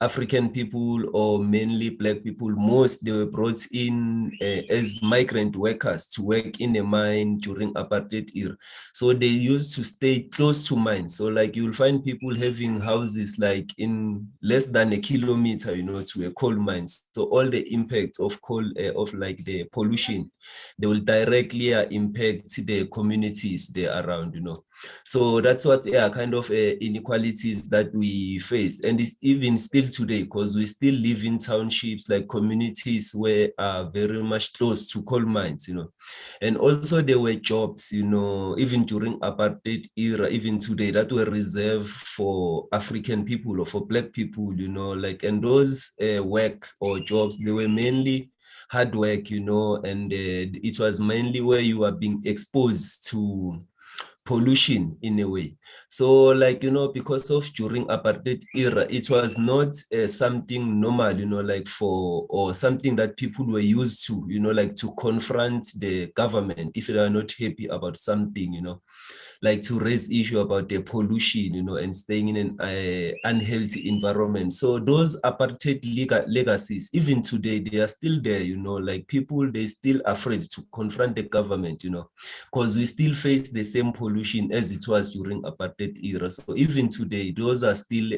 African people or mainly Black people, most they were brought in as migrant workers to work in a mine during apartheid era. So they used to stay close to mines. So like you'll find people having houses like in less than a kilometer, you know, to a coal mine. So all the impacts of coal, of like the pollution, they will directly impact the communities there around, you know. So that's what kind of inequalities that we faced, and it's even still today, because we still live in townships, like communities where are very much close to coal mines, you know. And also there were jobs, you know, even during apartheid era, even today, that were reserved for African people or for Black people, you know, like, and those work or jobs, they were mainly hard work, you know, and it was mainly where you are being exposed to pollution in a way. So like, you know, because of during apartheid era, it was not something normal, you know, like for, or something that people were used to, you know, like to confront the government if they are not happy about something, you know, like to raise issue about the pollution, you know, and staying in an unhealthy environment. So those apartheid legacies, even today, they are still there, you know, like people, they still afraid to confront the government, you know, because we still face the same pollution as it was during apartheid era. So even today, those are still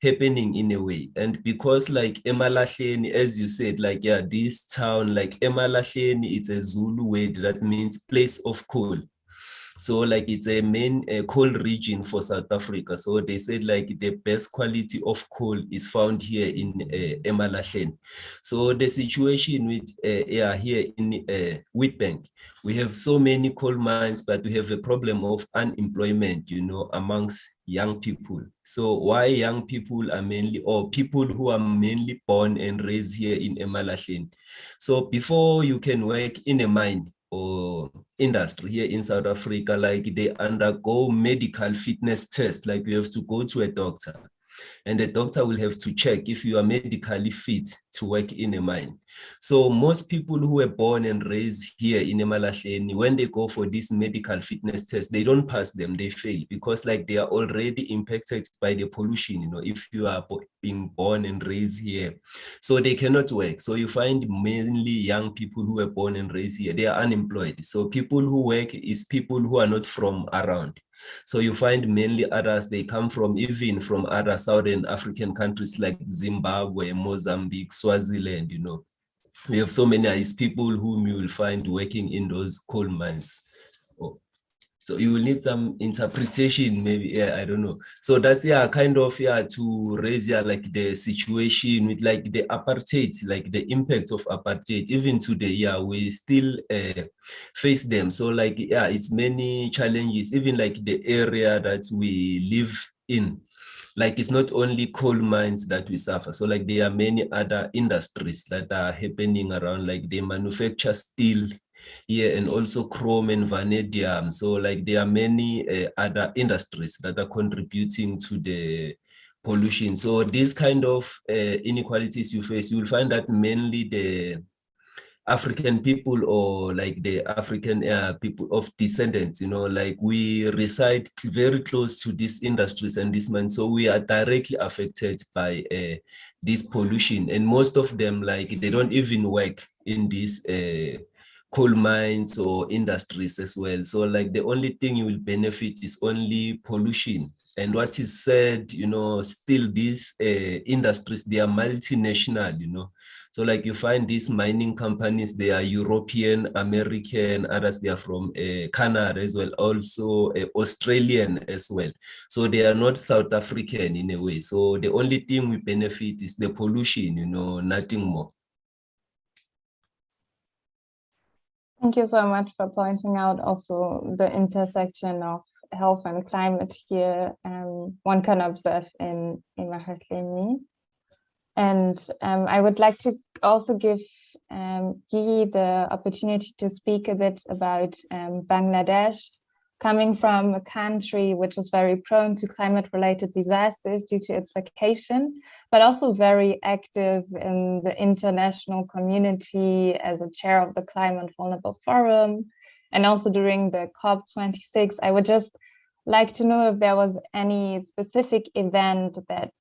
happening in a way. And because like Emalahleni, as you said, like, yeah, this town, like Emalahleni, it's a Zulu word that means place of coal. So like it's a main coal region for South Africa. So they said like the best quality of coal is found here in Emalahleni. So the situation with here in Witbank, we have so many coal mines, but we have a problem of unemployment, you know, amongst young people. So why young people are mainly, or people who are mainly born and raised here in Emalahleni. So before you can work in a mine or industry here in South Africa, like they undergo medical fitness tests, like you have to go to a doctor, and the doctor will have to check if you are medically fit to work in a mine. So most people who were born and raised here in Emalahleni, when they go for this medical fitness test, they don't pass them, they fail, because like they are already impacted by the pollution, you know, if you are being born and raised here. So they cannot work. So you find mainly young people who were born and raised here, they are unemployed. So people who work is people who are not from around. So you find mainly others, they come from even from other Southern African countries like Zimbabwe, Mozambique, Swaziland, you know. We have so many people whom you will find working in those coal mines. Oh. So you will need some interpretation, maybe, yeah, I don't know. So that's, yeah, kind of, yeah, to raise, yeah, like the situation with like the apartheid, like the impact of apartheid, even today, yeah, we still face them. So like, yeah, it's many challenges, even like the area that we live in. Like it's not only coal mines that we suffer. So like there are many other industries that are happening around, like they manufacture steel here and also chrome and vanadium. So like there are many other industries that are contributing to the pollution. So these kind of inequalities you face, you will find that mainly the African people, or like the African people of descendants, you know, like we reside very close to these industries and this man, so we are directly affected by this pollution. And most of them, like they don't even work in these coal mines or industries as well. So like the only thing you will benefit is only pollution. And what is said, you know, still these industries, they are multinational, you know. So like you find these mining companies, they are European, American, others they are from Canada as well, also Australian as well. So they are not South African in a way. So the only thing we benefit is the pollution, you know, nothing more. Thank you so much for pointing out also the intersection of health and climate here. One can observe in Emalahleni. And I would like to also give Yi the opportunity to speak a bit about Bangladesh, coming from a country which is very prone to climate-related disasters due to its location, but also very active in the international community as a chair of the Climate Vulnerable Forum, and also during the COP26. I would just like to know if there was any specific event that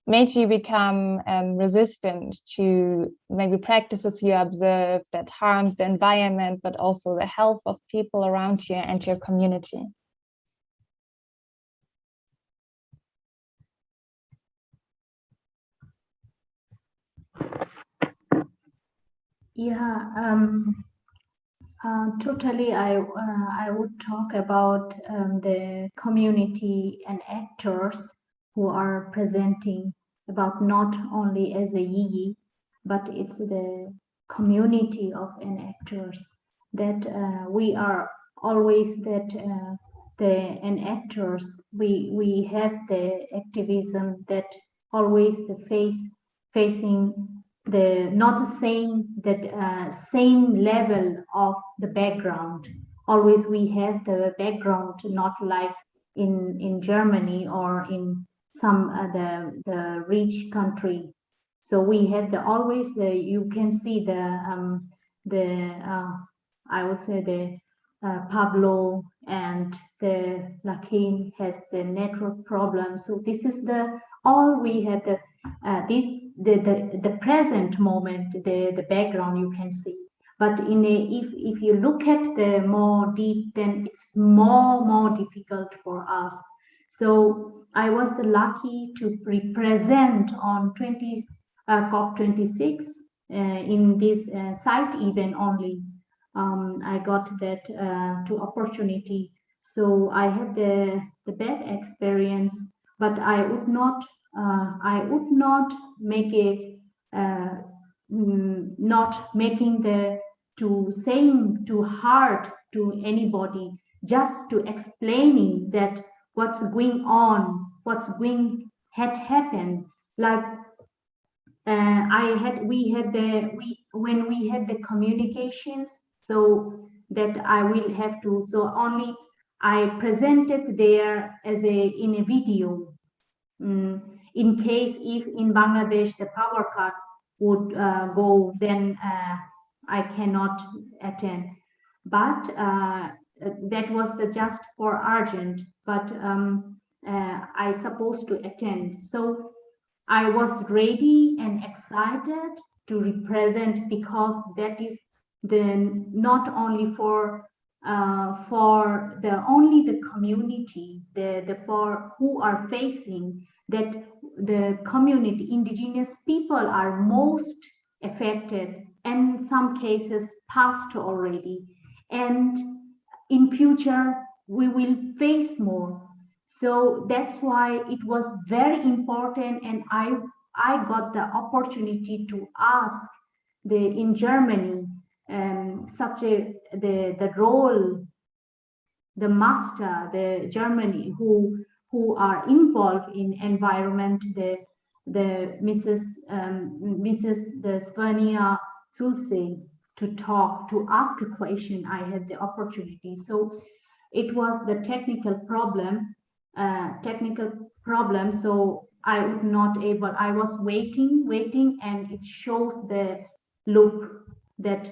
made you become resistant to maybe practices you observe that harmed the environment, but also the health of people around you and your community? Yeah, totally. I would talk about the community and actors who are presenting about not only as a Yi, but it's the community of actors that we are always that the actors. We have the activism that always the facing the not the same that same level of the background. Always we have the background not like in Germany or in some the rich country. So we have the always the you can see the I would say the Pablo and the Lakin has the network problem. So this is the all we have the the present moment, the background you can see. But in a, if you look at the more deep, then it's more difficult for us. So I was the lucky to represent on COP26 in this site event only. I got that to opportunity. So I had the bad experience, but I would not make a not making the to saying too hard to anybody, just to explaining that what's going on, had happened. Like when we had the communications, so that I will have to, so only I presented there as in a video. In case if in Bangladesh the power cut would go, then I cannot attend. But that was just for urgent, but I supposed to attend. So I was ready and excited to represent, because that is the not only for the only the community, the for who are facing that the community, indigenous people are most affected, and in some cases past already, and in future we will face more. So that's why it was very important, and I got the opportunity to ask in Germany such the role, the master, the Germany who are involved in environment, the Mrs. the Svernia Sulse, to ask a question. I had the opportunity. So it was the technical problem. So I would not able. I was waiting, and it shows the loop that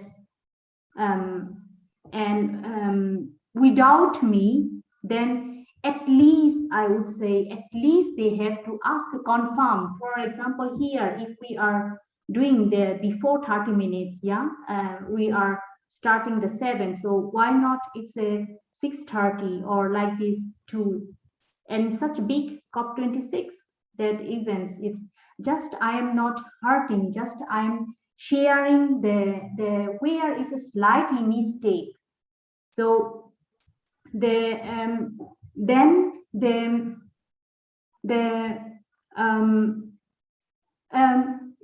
without me, then at least I would say at least they have to ask a confirm. For example, here if we are doing the before 30 minutes, we are starting the 7. So why not it's a 6:30 or like this too? And such big COP26 that events, it's just I am not hurting, just I'm sharing the where is a slightly mistakes. So then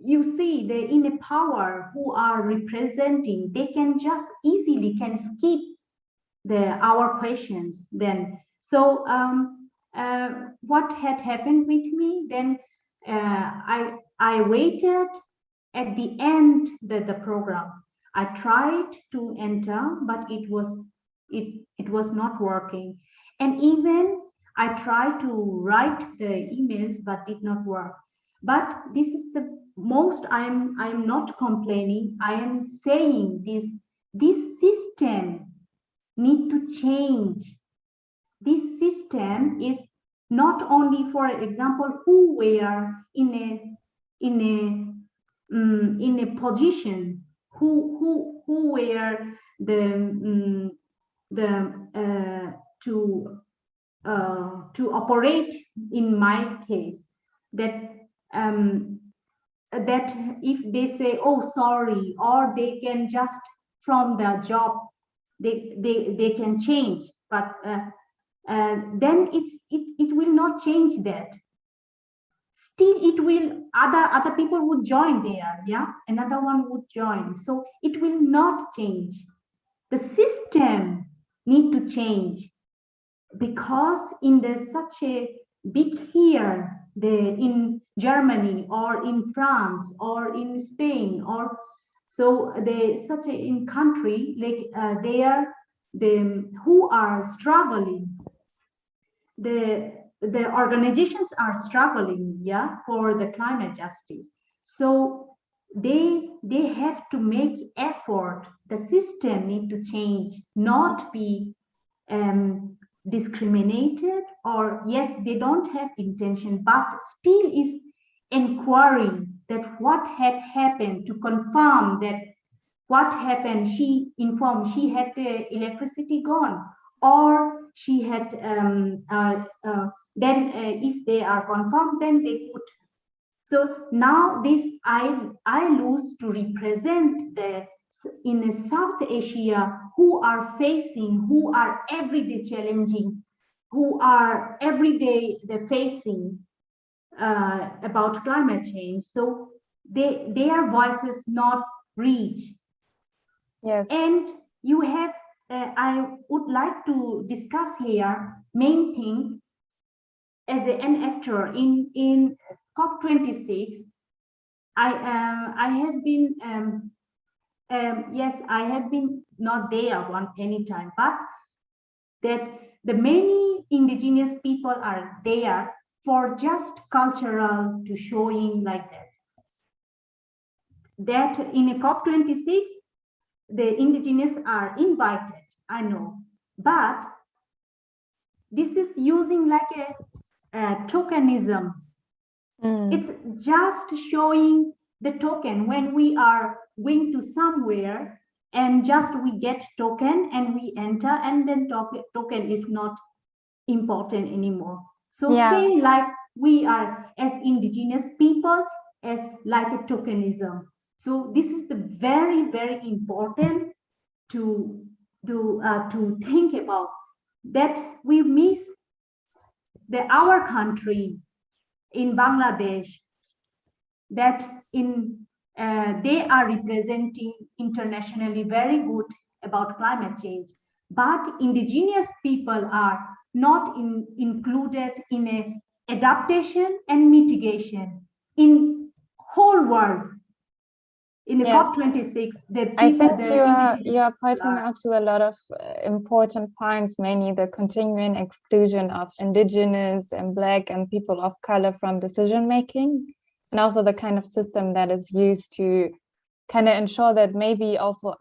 you see the inner power who are representing, they can just easily can skip our questions then. So what had happened with me then, I waited at the end the program. I tried to enter, but it was not working. And even I tried to write the emails, but did not work. But this is the most, I'm not complaining. I am saying this system need to change. This system is not only, for example, who were in a position, who were to operate in my case, that that if they say, oh sorry, or they can just from the job they can change, but then it will not change that. Still it will, other people would join there, yeah, another one would join, so it will not change. The system need to change, because in such a big here, in Germany or in France or in Spain, or so such a in country like they are who are struggling, the organizations are struggling, yeah, for the climate justice. So they have to make effort. The system need to change, not be discriminated, or yes, they don't have intention, but still is inquiry that what had happened, to confirm that what happened. She informed she had the electricity gone, or she had then if they are confirmed, then they could. So now this I lose to represent the in South Asia who are facing, who are everyday challenging, who are everyday facing about climate change. So their voices not reach. Yes. And you have, I would like to discuss here main thing as an actor in COP26. I have been yes, I have been not there any time, but that the many indigenous people are there for just cultural to showing like that. That in a COP26, the indigenous are invited, I know, but this is using like a tokenism. It's just showing the token when we are going to somewhere and just we get token and we enter, and then token is not important anymore. So same like we are as indigenous people as like a tokenism. So this is the very, very important to think about, that we miss our country in Bangladesh, that in they are representing internationally very good about climate change, but indigenous people are not included in a adaptation and mitigation in whole world. In the COP26, I think you are pointing out to a lot of important points, mainly the continuing exclusion of indigenous and Black and people of color from decision making, and also the kind of system that is used to kind of ensure that maybe also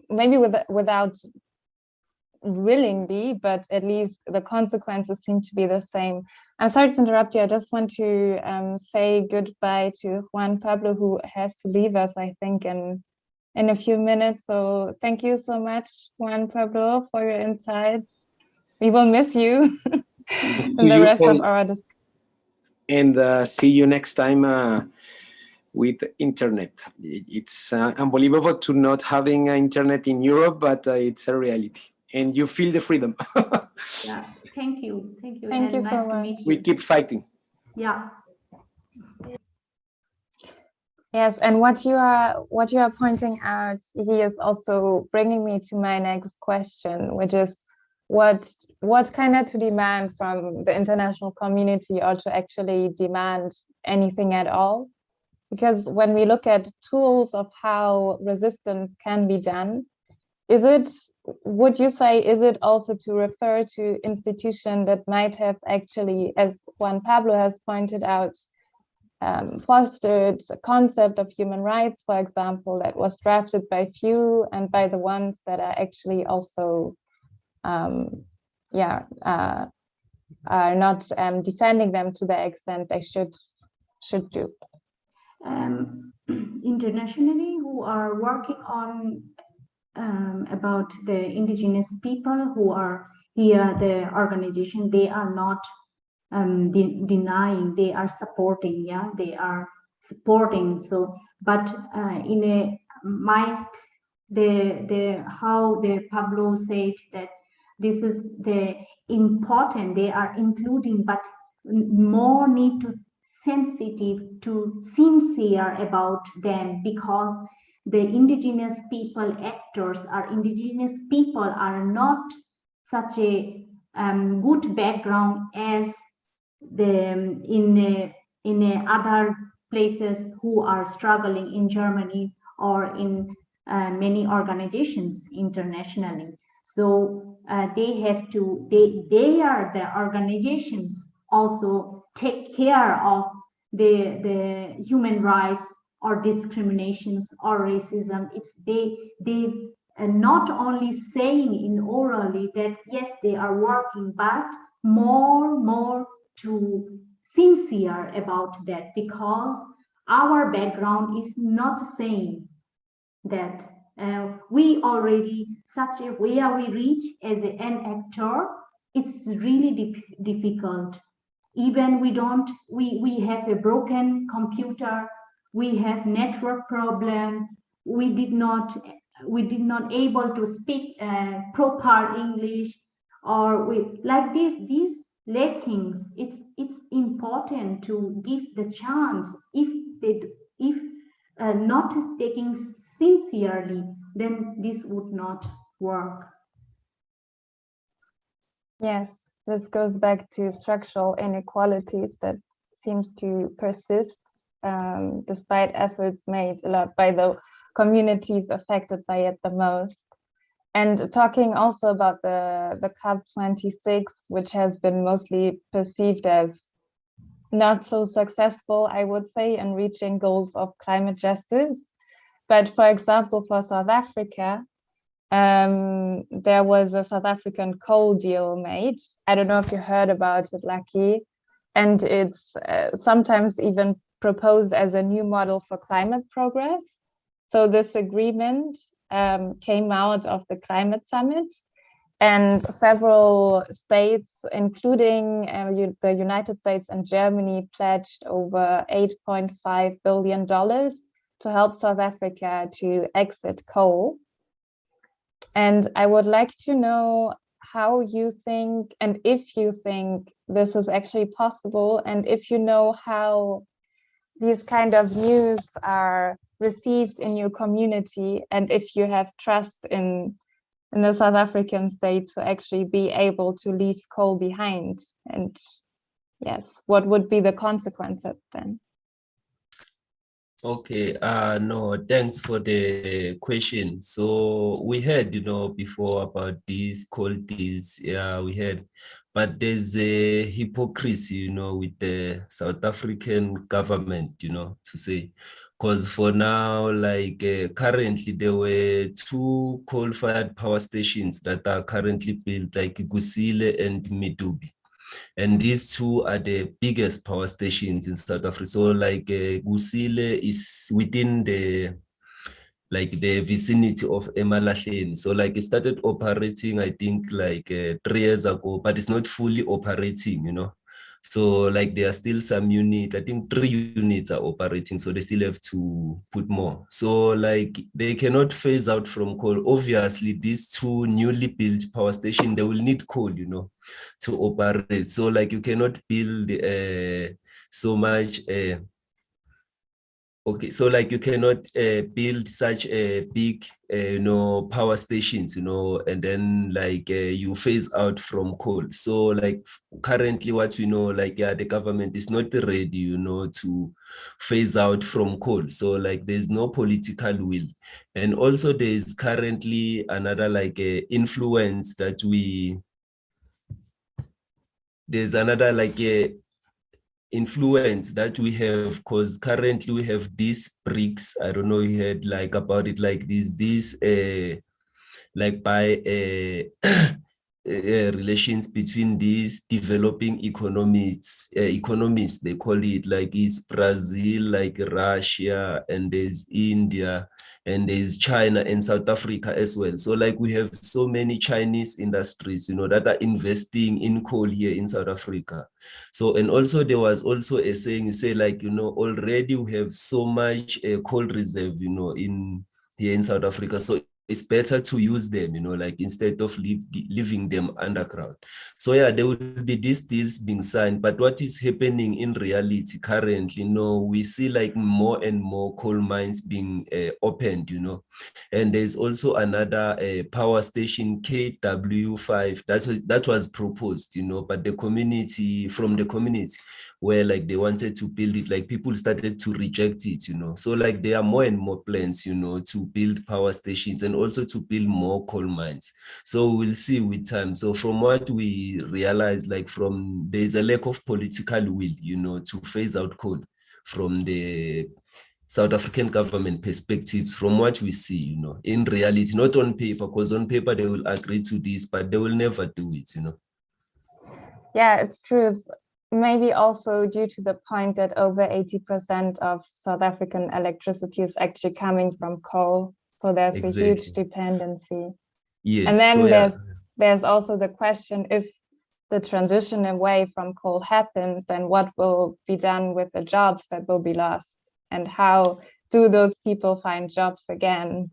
maybe without willingly, but at least the consequences seem to be the same. I'm sorry to interrupt you. I just want to say goodbye to Juan Pablo, who has to leave us, I think, in a few minutes. So thank you so much, Juan Pablo, for your insights. We will miss you in the rest of our discussion. And see you next time with internet. It's unbelievable to not having internet in Europe, but it's a reality. And you feel the freedom. Yeah, thank you. Thank you nice so much. To meet you. We keep fighting. Yeah. Yes, and what you are pointing out, he is also bringing me to my next question, which is what kind of to demand from the international community, or to actually demand anything at all? Because when we look at tools of how resistance can be done, would you say, is it also to refer to institutions that might have actually, as Juan Pablo has pointed out, fostered a concept of human rights, for example, that was drafted by few and by the ones that are actually also are not defending them to the extent they should do? Internationally, who are working on about the indigenous people who are here, the organization, they are not denying, they are supporting, yeah, they are supporting. So, but in a how the Pablo said that this is the important, they are including, but more need to sensitive to sincere about them, because the indigenous people actors are indigenous people are not such a good background as the in other places who are struggling in Germany or in many organizations internationally. So they have to, they are the organizations also take care of the human rights or discriminations or racism. It's they not only saying in orally that yes, they are working, but more to sincere about that, because our background is not saying that we already such a where we reach as an actor. It's really difficult. Even we have a broken computer, we have network problem, we did not able to speak proper English, or we like these lackings. It's important to give the chance. If not taking sincerely, then this would not work. Yes, this goes back to structural inequalities that seems to persist despite efforts made a lot by the communities affected by it the most. And talking also about the COP26, which has been mostly perceived as not so successful, I would say, in reaching goals of climate justice. But for example, for South Africa, there was a South African coal deal made. I don't know if you heard about it, Lucky. And it's sometimes even proposed as a new model for climate progress. So this agreement came out of the climate summit, and several states, including the United States and Germany, pledged over $8.5 billion to help South Africa to exit coal. And I would like to know how you think, and if you think this is actually possible, and if you know how these kind of news are received in your community, and if you have trust in the South African state to actually be able to leave coal behind. And yes, what would be the consequences then? Okay, no, thanks for the question. So we heard, before about these coal deals, yeah, we heard, but there's a hypocrisy, with the South African government, to say, because for now, like currently there were 2 coal-fired power stations that are currently built, like Gusile and Medupi. And these 2 are the biggest power stations in South Africa. So like Gusile is within the vicinity of Emalahleni. So like it started operating, I think like 3 years ago, but it's not fully operating, So like there are still some units, I think 3 units are operating, so they still have to put more. So like they cannot phase out from coal. Obviously, these 2 newly built power stations, they will need coal, to operate. So like you cannot build so much. Okay, so like you cannot build such a big, power stations, and then like you phase out from coal. So like currently what we know, like, yeah, the government is not ready, to phase out from coal. So like there's no political will. And also there's currently another like influence that there's another like influence that we have, because currently we have these BRICS. I don't know if you heard like about it, like this like by relations between these developing economies, they call it, like it's Brazil, like Russia, and there's India, and there's China and South Africa as well. So like we have so many Chinese industries, you know, that are investing in coal here in South Africa. So, and also there was also a saying, you say like, you know, already we have so much coal reserve, you know, here in South Africa. So it's better to use them, you know, like instead of leaving them underground. So yeah, there will be these deals being signed, but what is happening in reality currently, you know, we see like more and more coal mines being opened, you know, and there's also another power station, KW5, that was proposed, you know, but the community, where like they wanted to build it, like people started to reject it, you know. So like there are more and more plans, you know, to build power stations and also to build more coal mines. So we'll see with time. So from what we realize, like there's a lack of political will, you know, to phase out coal from the South African government perspectives, from what we see, you know, in reality, not on paper, because on paper they will agree to this, but they will never do it, you know. Yeah, it's true. It's maybe also due to the point that over 80% of South African electricity is actually coming from coal. So there's a huge dependency. Yes. And then so, there's also the question, if the transition away from coal happens, then what will be done with the jobs that will be lost? And how do those people find jobs again?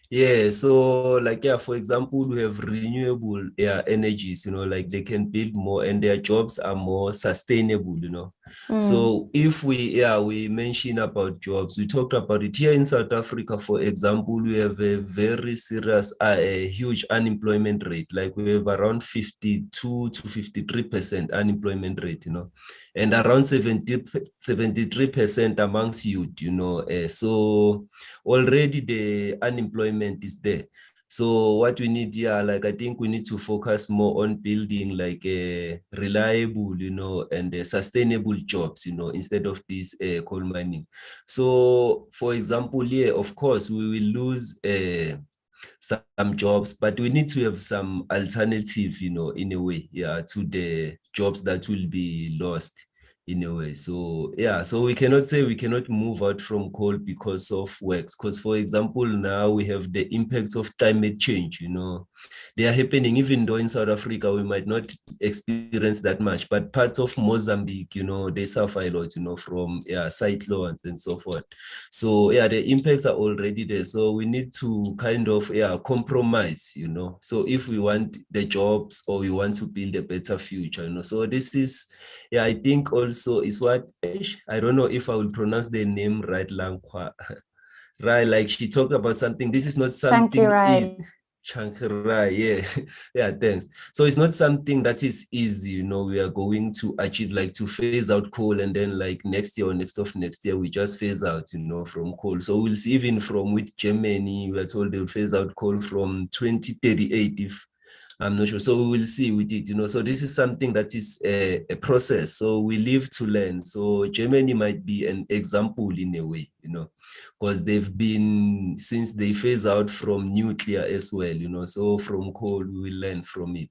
Yeah, so like, yeah, for example, we have renewable energies, you know, like they can build more and their jobs are more sustainable, you know. So if we mention about jobs, we talked about it here in South Africa, for example, we have a very serious, a huge unemployment rate, like we have around 52 to 53% unemployment rate, you know, and around 73% amongst youth, you know. So already the unemployment is there. So what we need here, like I think we need to focus more on building like a reliable, you know, and sustainable jobs, you know, instead of this coal mining. So for example, yeah, of course, we will lose some jobs, but we need to have some alternative, you know, in a way, yeah, to the jobs that will be lost in a way. So yeah, so we cannot say we cannot move out from coal because of works. Because for example, now we have the impacts of climate change, you know, they are happening, even though in South Africa we might not experience that much, but parts of Mozambique, you know, they suffer a lot, you know, from cyclones and so forth. So yeah, the impacts are already there. So we need to kind of compromise, you know. So if we want the jobs or we want to build a better future, you know. So this is, yeah, I think also is what, I don't know if I will pronounce the name right, Llanquiray, like she talked about something. This is not something easy. Chankyrai, yeah. Yeah, thanks. So it's not something that is easy, you know, we are going to achieve, like to phase out coal and then like next year or next year, we just phase out, you know, from coal. So we'll see, even from with Germany, we are told they'll phase out coal from 2038, if I'm not sure. So we will see with it, you know. So this is something that is a process. So we live to learn. So Germany might be an example in a way, you know, because they've been, since they phase out from nuclear as well, you know. So from coal, we will learn from it.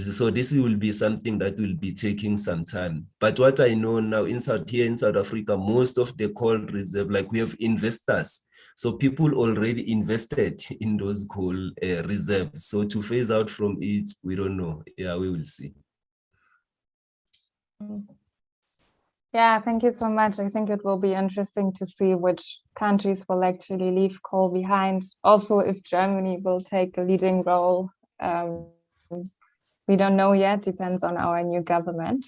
So this will be something that will be taking some time. But what I know now here in South Africa, most of the coal reserve, like we have investors. So people already invested in those coal reserves. So to phase out from it, we don't know. Yeah, we will see. Yeah, thank you so much. I think it will be interesting to see which countries will actually leave coal behind. Also, if Germany will take a leading role. We don't know yet, depends on our new government.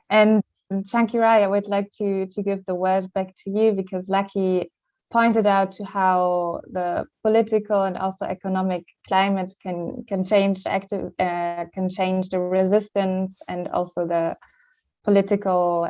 And Chankyrai, I would like to give the word back to you, because Lucky pointed out to how the political and also economic climate can change the resistance and also the political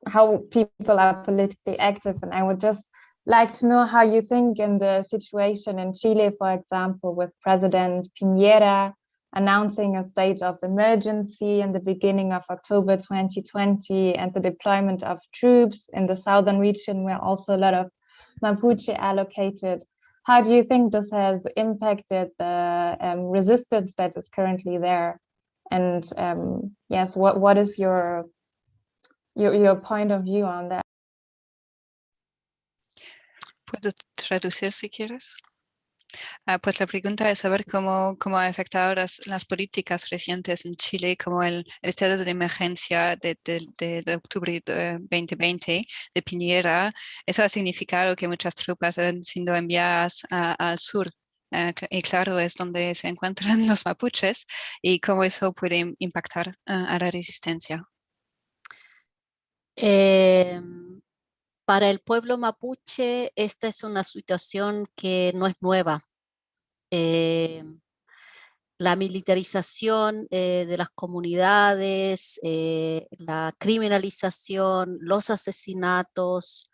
how people are politically active. And I would just like to know how you think in the situation in Chile, for example, with President Piñera announcing a state of emergency in the beginning of October 2020 and the deployment of troops in the southern region where also a lot of Mapuche are located. how do you think this has impacted the resistance that is currently there? And yes, what is your point of view on that? ¿Puedo traducir si quieres? Pues la pregunta es saber cómo ha afectado las políticas recientes en Chile, como el estado de emergencia de octubre de 2020 de Piñera. Eso ha significado que muchas tropas han sido enviadas al sur. Y claro, es donde se encuentran los mapuches y cómo eso puede impactar a la resistencia. Para el pueblo mapuche, esta es una situación que no es nueva. La militarización de las comunidades, la criminalización, los asesinatos,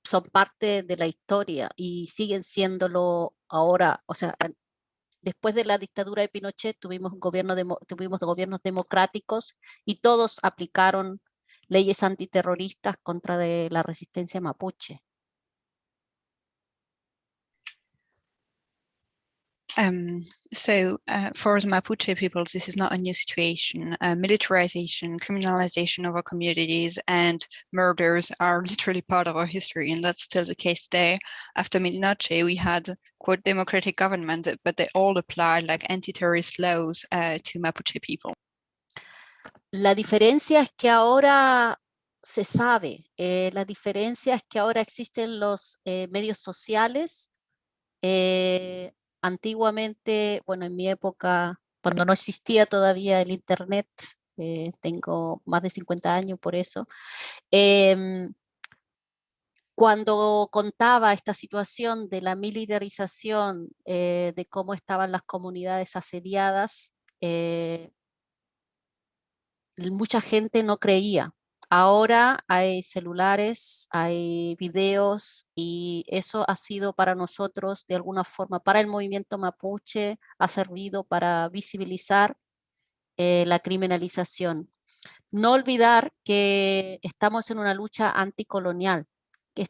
son parte de la historia y siguen siéndolo ahora. O sea, después de la dictadura de Pinochet tuvimos gobiernos democráticos y todos aplicaron leyes antiterroristas contra la resistencia mapuche. For the Mapuche peoples, this is not a new situation. Militarization, criminalization of our communities, and murders are literally part of our history, and that's still the case today. After Midnoche, we had quote democratic government, but they all applied like anti-terrorist laws to Mapuche people. La diferencia es que ahora se sabe, la diferencia es que ahora existen los medios sociales. Antiguamente, bueno, en mi época, cuando no existía todavía el internet, tengo más de 50 años por eso, cuando contaba esta situación de la militarización, de cómo estaban las comunidades asediadas, mucha gente no creía. Ahora hay celulares, hay videos y eso ha sido para nosotros de alguna forma, para el movimiento mapuche, ha servido para visibilizar la criminalización. No olvidar que estamos en una lucha anticolonial, que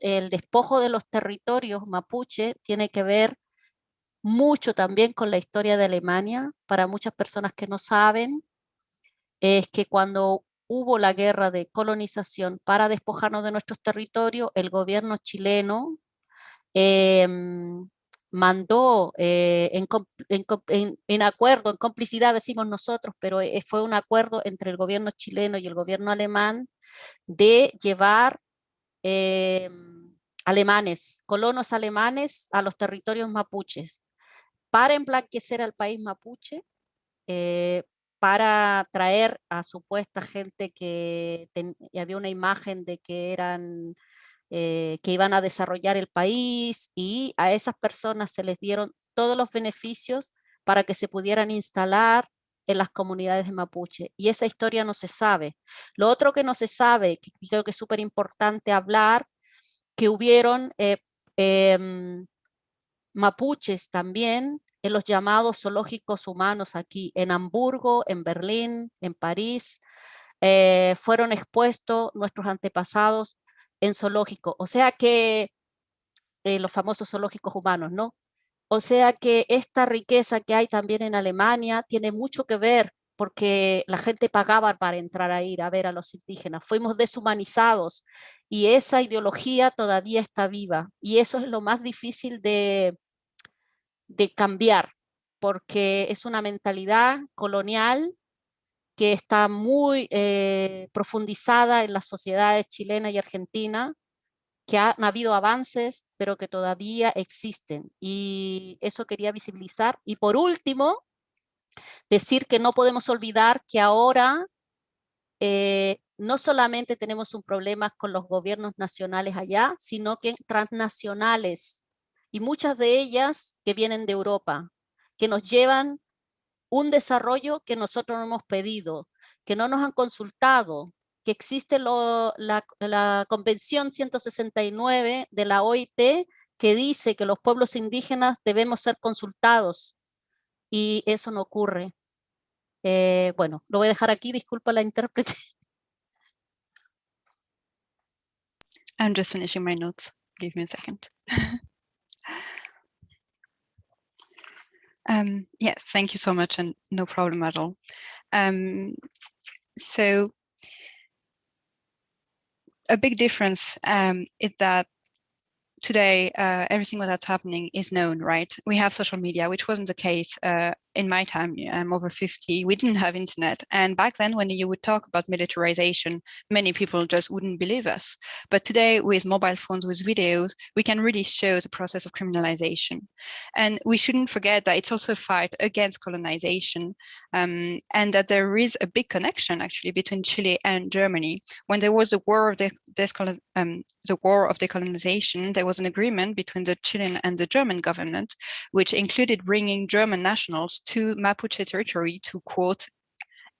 el despojo de los territorios mapuche tiene que ver mucho también con la historia de Alemania. Para muchas personas que no saben, es que cuando hubo la guerra de colonización para despojarnos de nuestros territorios, el gobierno chileno mandó en acuerdo, en complicidad decimos nosotros, pero fue un acuerdo entre el gobierno chileno y el gobierno alemán de llevar colonos alemanes a los territorios mapuches para emblanquecer al país mapuche, para traer a supuesta gente que había una imagen de que eran que iban a desarrollar el país, y a esas personas se les dieron todos los beneficios para que se pudieran instalar en las comunidades de mapuche, y esa historia no se sabe. Lo otro que no se sabe, que creo que es súper importante hablar, que hubieron mapuches también en los llamados zoológicos humanos aquí, en Hamburgo, en Berlín, en París, fueron expuestos nuestros antepasados en zoológicos, o sea que los famosos zoológicos humanos, ¿no? O sea que esta riqueza que hay también en Alemania tiene mucho que ver, porque la gente pagaba para entrar a ir a ver a los indígenas. Fuimos deshumanizados y esa ideología todavía está viva, y eso es lo más difícil de cambiar, porque es una mentalidad colonial que está muy profundizada en las sociedades chilena y argentina, que han habido avances, pero que todavía existen. Y eso quería visibilizar. Y por último, decir que no podemos olvidar que ahora no solamente tenemos un problema con los gobiernos nacionales allá, sino que transnacionales, y muchas de ellas que vienen de Europa, que nos llevan un desarrollo que nosotros no hemos pedido, que no nos han consultado, que existe la Convención 169 de la OIT que dice que los pueblos indígenas debemos ser consultados, y eso no ocurre. Bueno, lo voy a dejar aquí, disculpa la intérprete. I'm just finishing my notes. give me a second. Yes, thank you so much, and no problem at all. So a big difference is that today everything that's happening is known, right? We have social media, which wasn't the case in my time. I'm over 50. We didn't have internet, and back then when you would talk about militarization, many people just wouldn't believe us. But today, with mobile phones, with videos, we can really show the process of criminalization. And we shouldn't forget that it's also a fight against colonization, and that there is a big connection actually between Chile and Germany. When there was the war of decolonization, there was an agreement between the Chilean and the German government, which included bringing German nationals to Mapuche territory to, quote,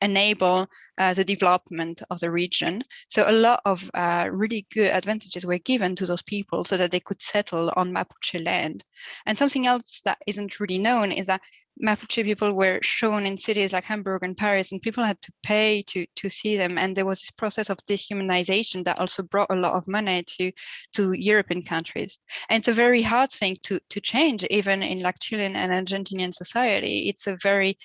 enable the development of the region. So a lot of really good advantages were given to those people so that they could settle on Mapuche land. And something else that isn't really known is that Mapuche people were shown in cities like Hamburg and Paris, and people had to pay to see them. And there was this process of dehumanization that also brought a lot of money to European countries. And it's a very hard thing to change, even in like Chilean and Argentinian society. It's a very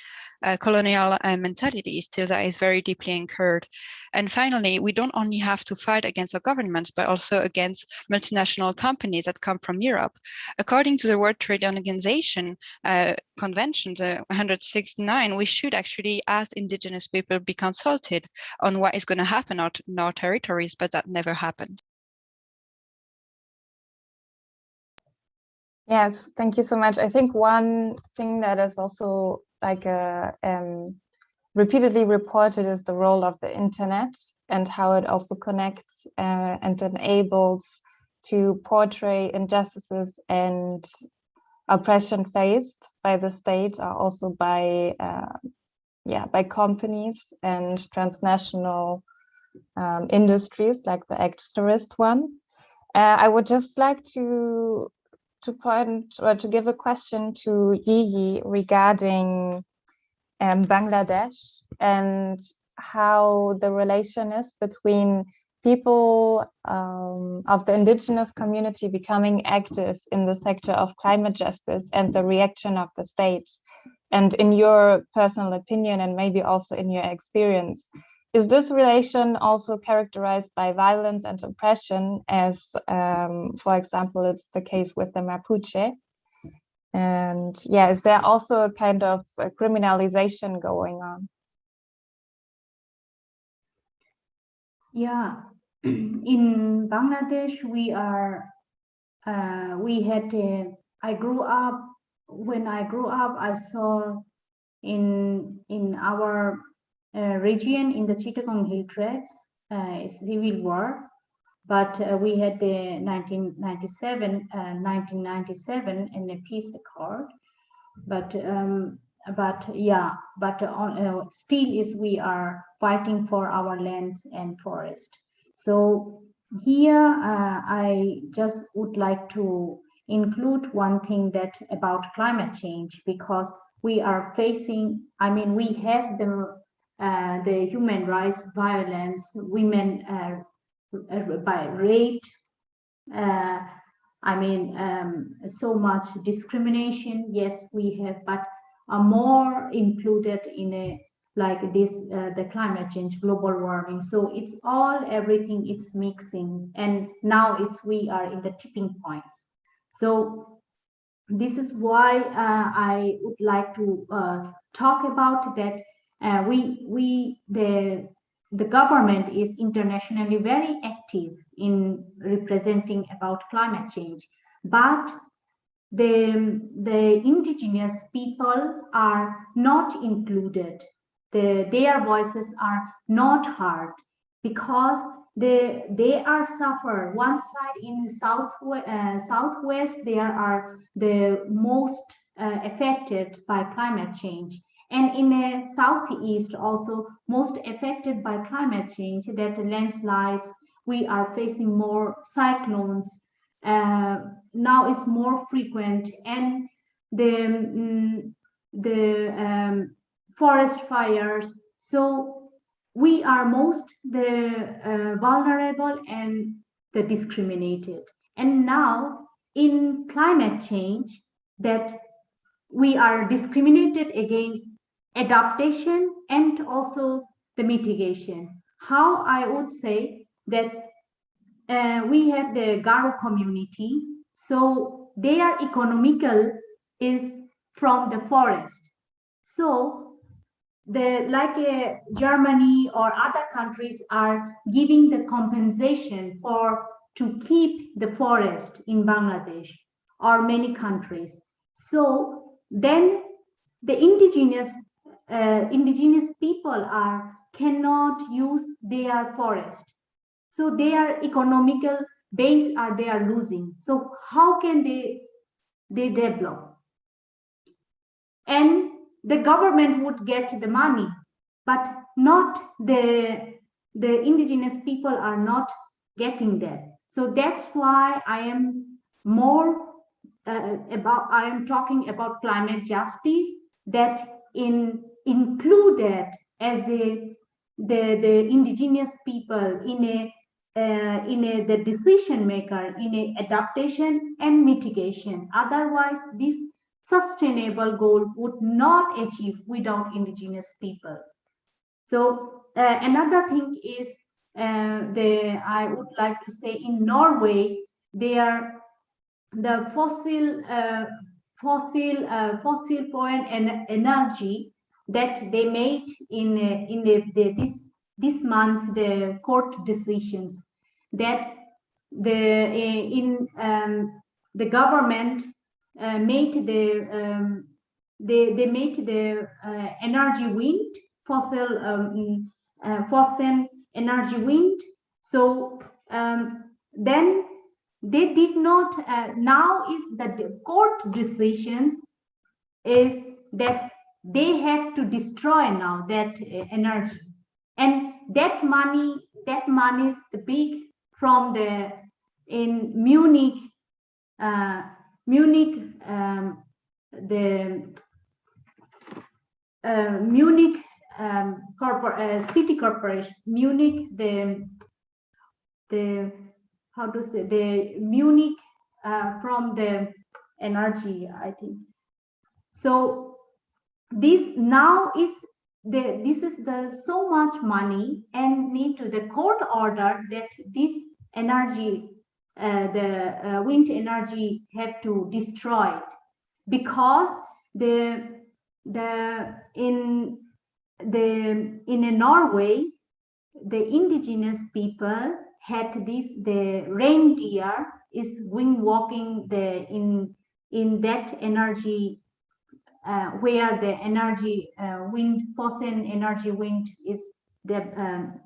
colonial mentality still that is very deeply anchored. And finally, we don't only have to fight against our governments, but also against multinational companies that come from Europe. According to the World Trade Organization Convention, the 169, we should actually, as indigenous people, be consulted on what is going to happen in our territories, but that never happened. Yes, thank you so much. I think one thing that is also like repeatedly reported is the role of the internet and how it also connects and enables to portray injustices and oppression faced by the state, or also by companies and transnational industries like the activist one. I would just like to point or to give a question to Yi regarding Bangladesh and how the relation is between people of the indigenous community becoming active in the sector of climate justice and the reaction of the state. And in your personal opinion, and maybe also in your experience, is this relation also characterized by violence and oppression, as, for example, it's the case with the Mapuche? And yeah, is there also a kind of criminalization going on? Yeah, in Bangladesh, when I grew up, I saw in our region, in the Chittagong Hill Tracts, civil war, but we had the 1997 and a peace accord, still we are fighting for our lands and forest. So here I just would like to include one thing that about climate change, because we are facing, we have the human rights violence, women by rape, so much discrimination. Yes, we have, but are more included in the climate change, global warming. So it's everything, it's mixing, and now we are in the tipping points. So this is why I would like to talk about that. The government is internationally very active in representing about climate change, but the indigenous people are not included. Their voices are not heard, because they are suffer. One side in southwest, they are the most affected by climate change, and in the southeast also most affected by climate change, that landslides, we are facing more cyclones, now is more frequent, and the forest fires. So we are most the vulnerable and the discriminated. And now in climate change, that we are discriminated against adaptation and also the mitigation. How I would say that we have the Garo community, so their economical is from the forest. So Germany or other countries are giving the compensation to keep the forest in Bangladesh or many countries. So then the indigenous people cannot use their forest. So their economical base they are losing. So how can they develop? And the government would get the money, but not the indigenous people are not getting that. So that's why I am more I am talking about climate justice, that included as the indigenous people in the decision maker, in a adaptation and mitigation. Otherwise, this sustainable goal would not achieve without indigenous people. So another thing is I would like to say in Norway, the fossil point and energy that they made in this month, the court decisions, that the government made they made the energy wind, fossil energy wind. So then they did not. Now is that the court decisions is that they have to destroy now that energy, and that money is the big from the in Munich. Munich, Munich city corporation, Munich, the how to say, the Munich from the energy, I think. So this now is this is so much money, and need to the court order that this energy, the wind energy, have to destroy it, because in Norway, the indigenous people had the reindeer is wing walking in that energy where the energy wind, fossil energy wind is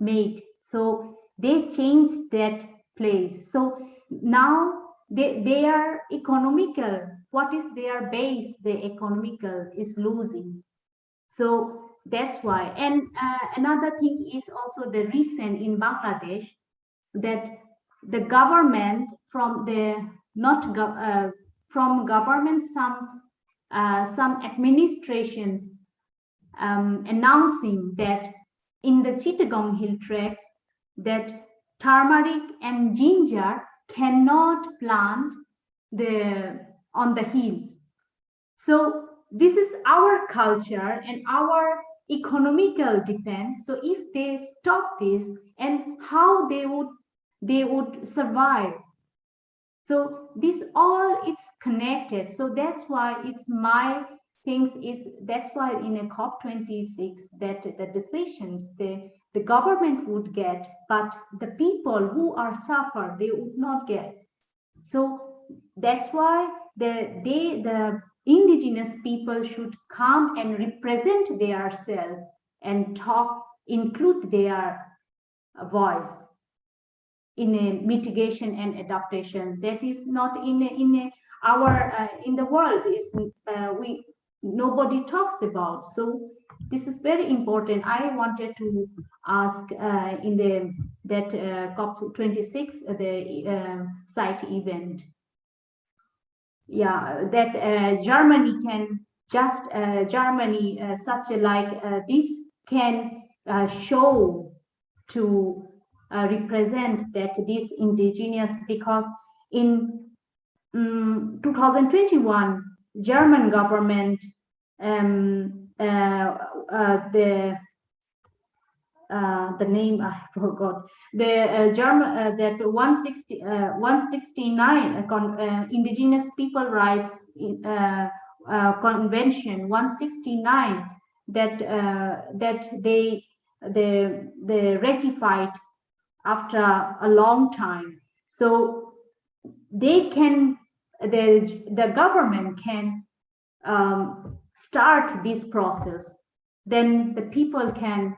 made. So they changed that place. So now they are economical. What is their base? The economical is losing. So that's why. And another thing is also the recent in Bangladesh, that the government from government, some administrations announcing that in the Chittagong hill tracts, that turmeric and ginger cannot plant on the hills. So this is our culture and our economical defense. So if they stop this, and how they would survive. So this all it's connected. So that's why it's my things is, that's why in a COP26 that the decisions the government would get, but the people who are suffer, they would not get. So that's why the indigenous people should come and represent their self and talk, include their voice in a mitigation and adaptation. That is not in the world, is nobody talks about. So this is very important. I wanted to ask in that COP26 the site event, that Germany can just Germany such this can show to represent that this indigenous, because In 2021, German government, the name I forgot, the German that 169 indigenous people rights convention 169 that they ratified after a long time. So they can, the government can start this process. Then the people can,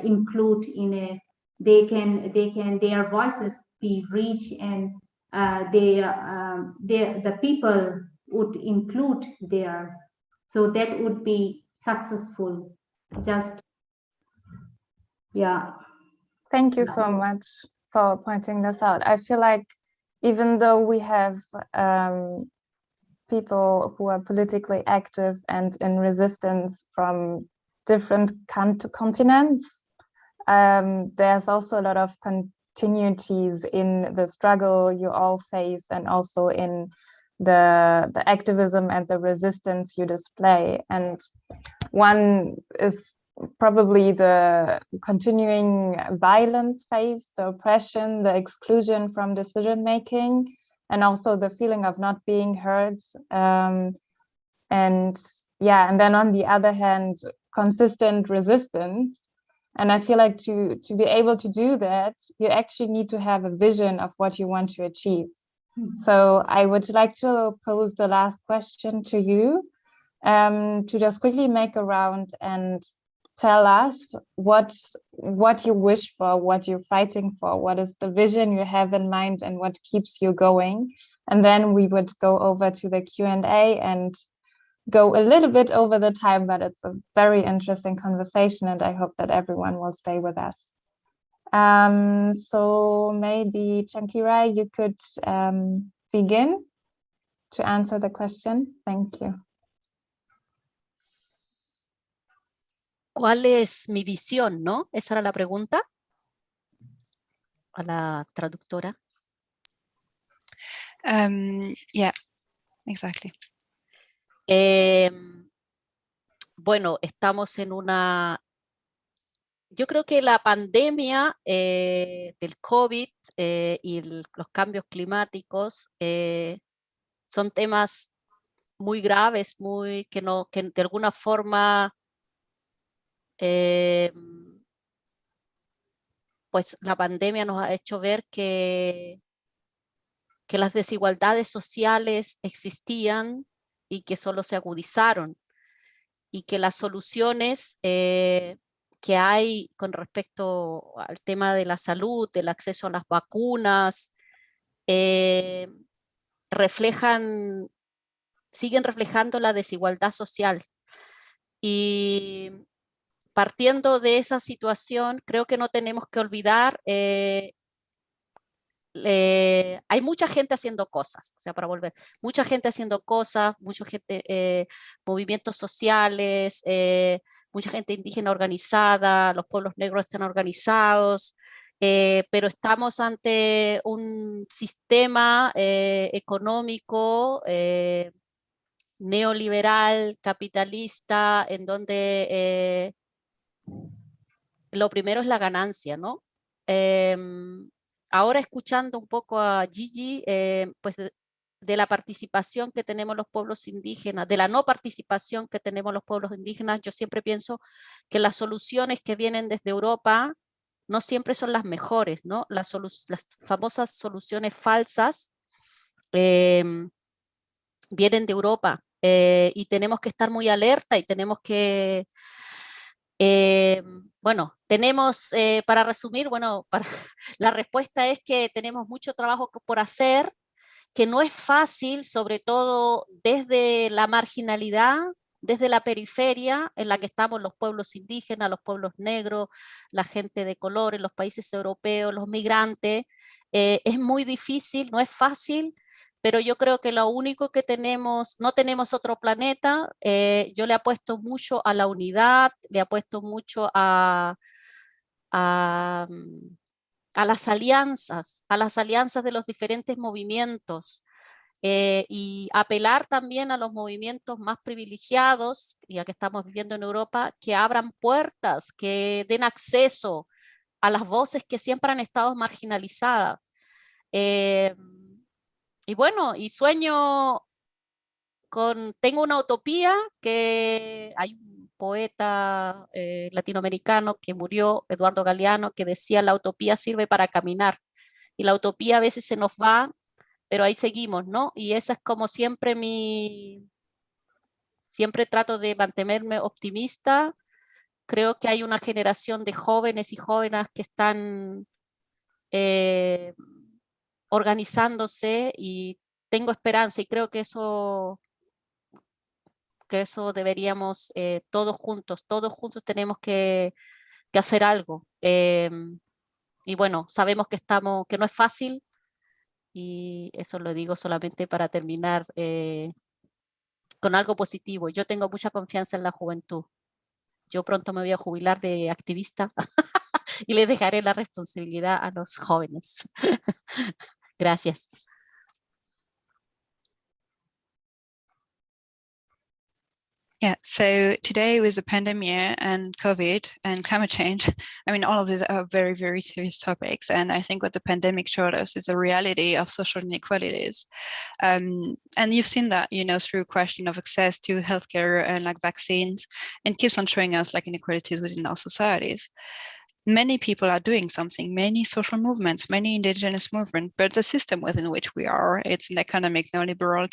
include in a, their voices be reached, and the people would include there. So that would be successful. Just, yeah. Thank you so much for pointing this out. I feel like even though we have people who are politically active and in resistance from different continents, there's also a lot of continuities in the struggle you all face, and also in the activism and the resistance you display. And one is probably the continuing violence faced, the oppression, the exclusion from decision making, and also the feeling of not being heard. And then on the other hand, consistent resistance. And I feel like to be able to do that, you actually need to have a vision of what you want to achieve. So I would like to pose the last question to you, to just quickly make a round and tell us what you wish for, what you're fighting for, what is the vision you have in mind, and what keeps you going. And then we would go over to the Q&A and go a little bit over the time, but it's a very interesting conversation, and I hope that everyone will stay with us. So maybe Chankyrai, you could begin to answer the question. Thank you. ¿Cuál es mi visión, no? Esa era la pregunta a la traductora. Yeah, exactly. Bueno, estamos en una... Yo creo que la pandemia del COVID y los cambios climáticos son temas muy graves, que de alguna forma pues la pandemia nos ha hecho ver que las desigualdades sociales existían y que solo se agudizaron, y que las soluciones que hay con respecto al tema de la salud, del acceso a las vacunas, siguen reflejando la desigualdad social. Y partiendo de esa situación, creo que no tenemos que olvidar, hay mucha gente haciendo cosas, o sea, para volver, mucha gente haciendo cosas, mucha gente, movimientos sociales, mucha gente indígena organizada, los pueblos negros están organizados, pero estamos ante un sistema económico neoliberal, capitalista, en donde lo primero es la ganancia, ¿no? Ahora escuchando un poco a Gigi, pues de la participación que tenemos los pueblos indígenas, de la no participación que tenemos los pueblos indígenas, yo siempre pienso que las soluciones que vienen desde Europa no siempre son las mejores, ¿no? Las famosas soluciones falsas vienen de Europa, y tenemos que estar muy alerta, y tenemos que... bueno, tenemos, para resumir, bueno, la respuesta es que tenemos mucho trabajo por hacer, que no es fácil, sobre todo desde la marginalidad, desde la periferia en la que estamos los pueblos indígenas, los pueblos negros, la gente de color en los países europeos, los migrantes. Es muy difícil, no es fácil, pero yo creo que lo único que tenemos, no tenemos otro planeta. Yo le apuesto mucho a la unidad, le apuesto mucho a a las alianzas de los diferentes movimientos, y apelar también a los movimientos más privilegiados, ya que estamos viviendo en Europa, que abran puertas, que den acceso a las voces que siempre han estado marginalizadas. Y bueno, y sueño tengo una utopía, que hay un poeta latinoamericano que murió, Eduardo Galeano, que decía: la utopía sirve para caminar, y la utopía a veces se nos va, pero ahí seguimos, ¿no? Y esa es como siempre siempre trato de mantenerme optimista. Creo que hay una generación de jóvenes y jóvenes que están organizándose, y tengo esperanza, y creo que eso deberíamos, todos juntos tenemos que hacer algo. Y bueno, sabemos que no es fácil, y eso lo digo solamente para terminar con algo positivo. Yo tengo mucha confianza en la juventud. Yo pronto me voy a jubilar de activista y le dejaré la responsabilidad a los jóvenes. Gracias. Yeah, so today with the pandemic and COVID and climate change, I mean, all of these are very, very serious topics. And I think what the pandemic showed us is the reality of social inequalities. And you've seen that, you know, through question of access to healthcare and like vaccines, and keeps on showing us like inequalities within our societies. Many people are doing something, many social movements, many indigenous movements, but the system within which we are, it's an economic neoliberal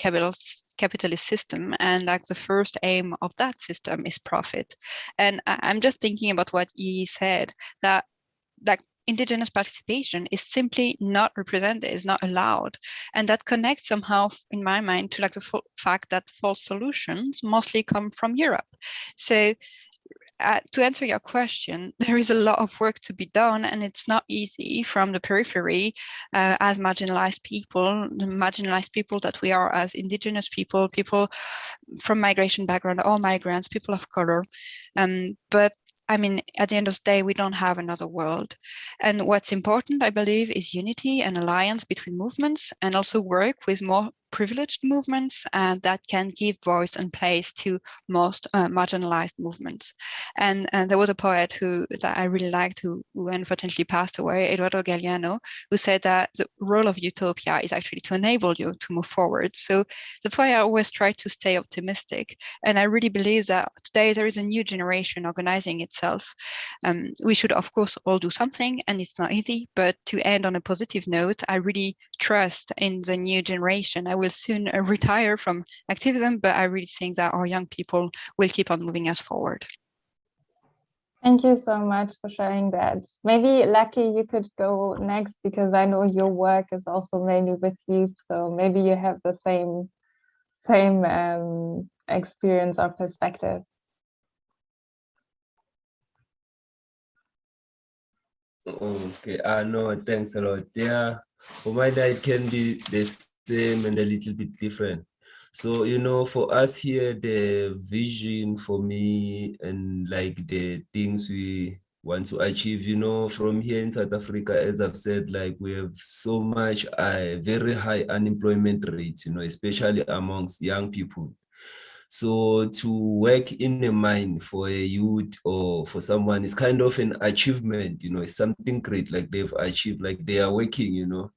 capitalist system, and like the first aim of that system is profit. And I'm just thinking about what he said, that like indigenous participation is simply not represented, is not allowed, and that connects somehow in my mind to like the fact that false solutions mostly come from Europe. So to answer your question, there is a lot of work to be done, and it's not easy from the periphery as marginalized people, the marginalized people that we are as indigenous people, people from migration background, or migrants, people of color. But I mean, at the end of the day, we don't have another world. And what's important, I believe, is unity and alliance between movements, and also work with more privileged movements that can give voice and place to most marginalized movements. And there was a poet that I really liked who unfortunately passed away, Eduardo Galeano, who said that the role of utopia is actually to enable you to move forward. So that's why I always try to stay optimistic. And I really believe that today there is a new generation organizing itself. We should, of course, all do something, and it's not easy, but to end on a positive note, I really trust in the new generation. I will soon retire from activism, but I really think that our young people will keep on moving us forward. Thank you so much for sharing that. Maybe, Lucky, you could go next, because I know your work is also mainly with youth, so maybe you have the same experience or perspective. Okay, no, thanks a lot. Yeah, for my it can be the same and a little bit different. So, you know, for us here, the vision for me and like the things we want to achieve, you know, from here in South Africa, as I've said, like we have so much, very high unemployment rates, you know, especially amongst young people. So to work in a mine for a youth or for someone is kind of an achievement, you know, it's something great, like they've achieved, like they are working, you know,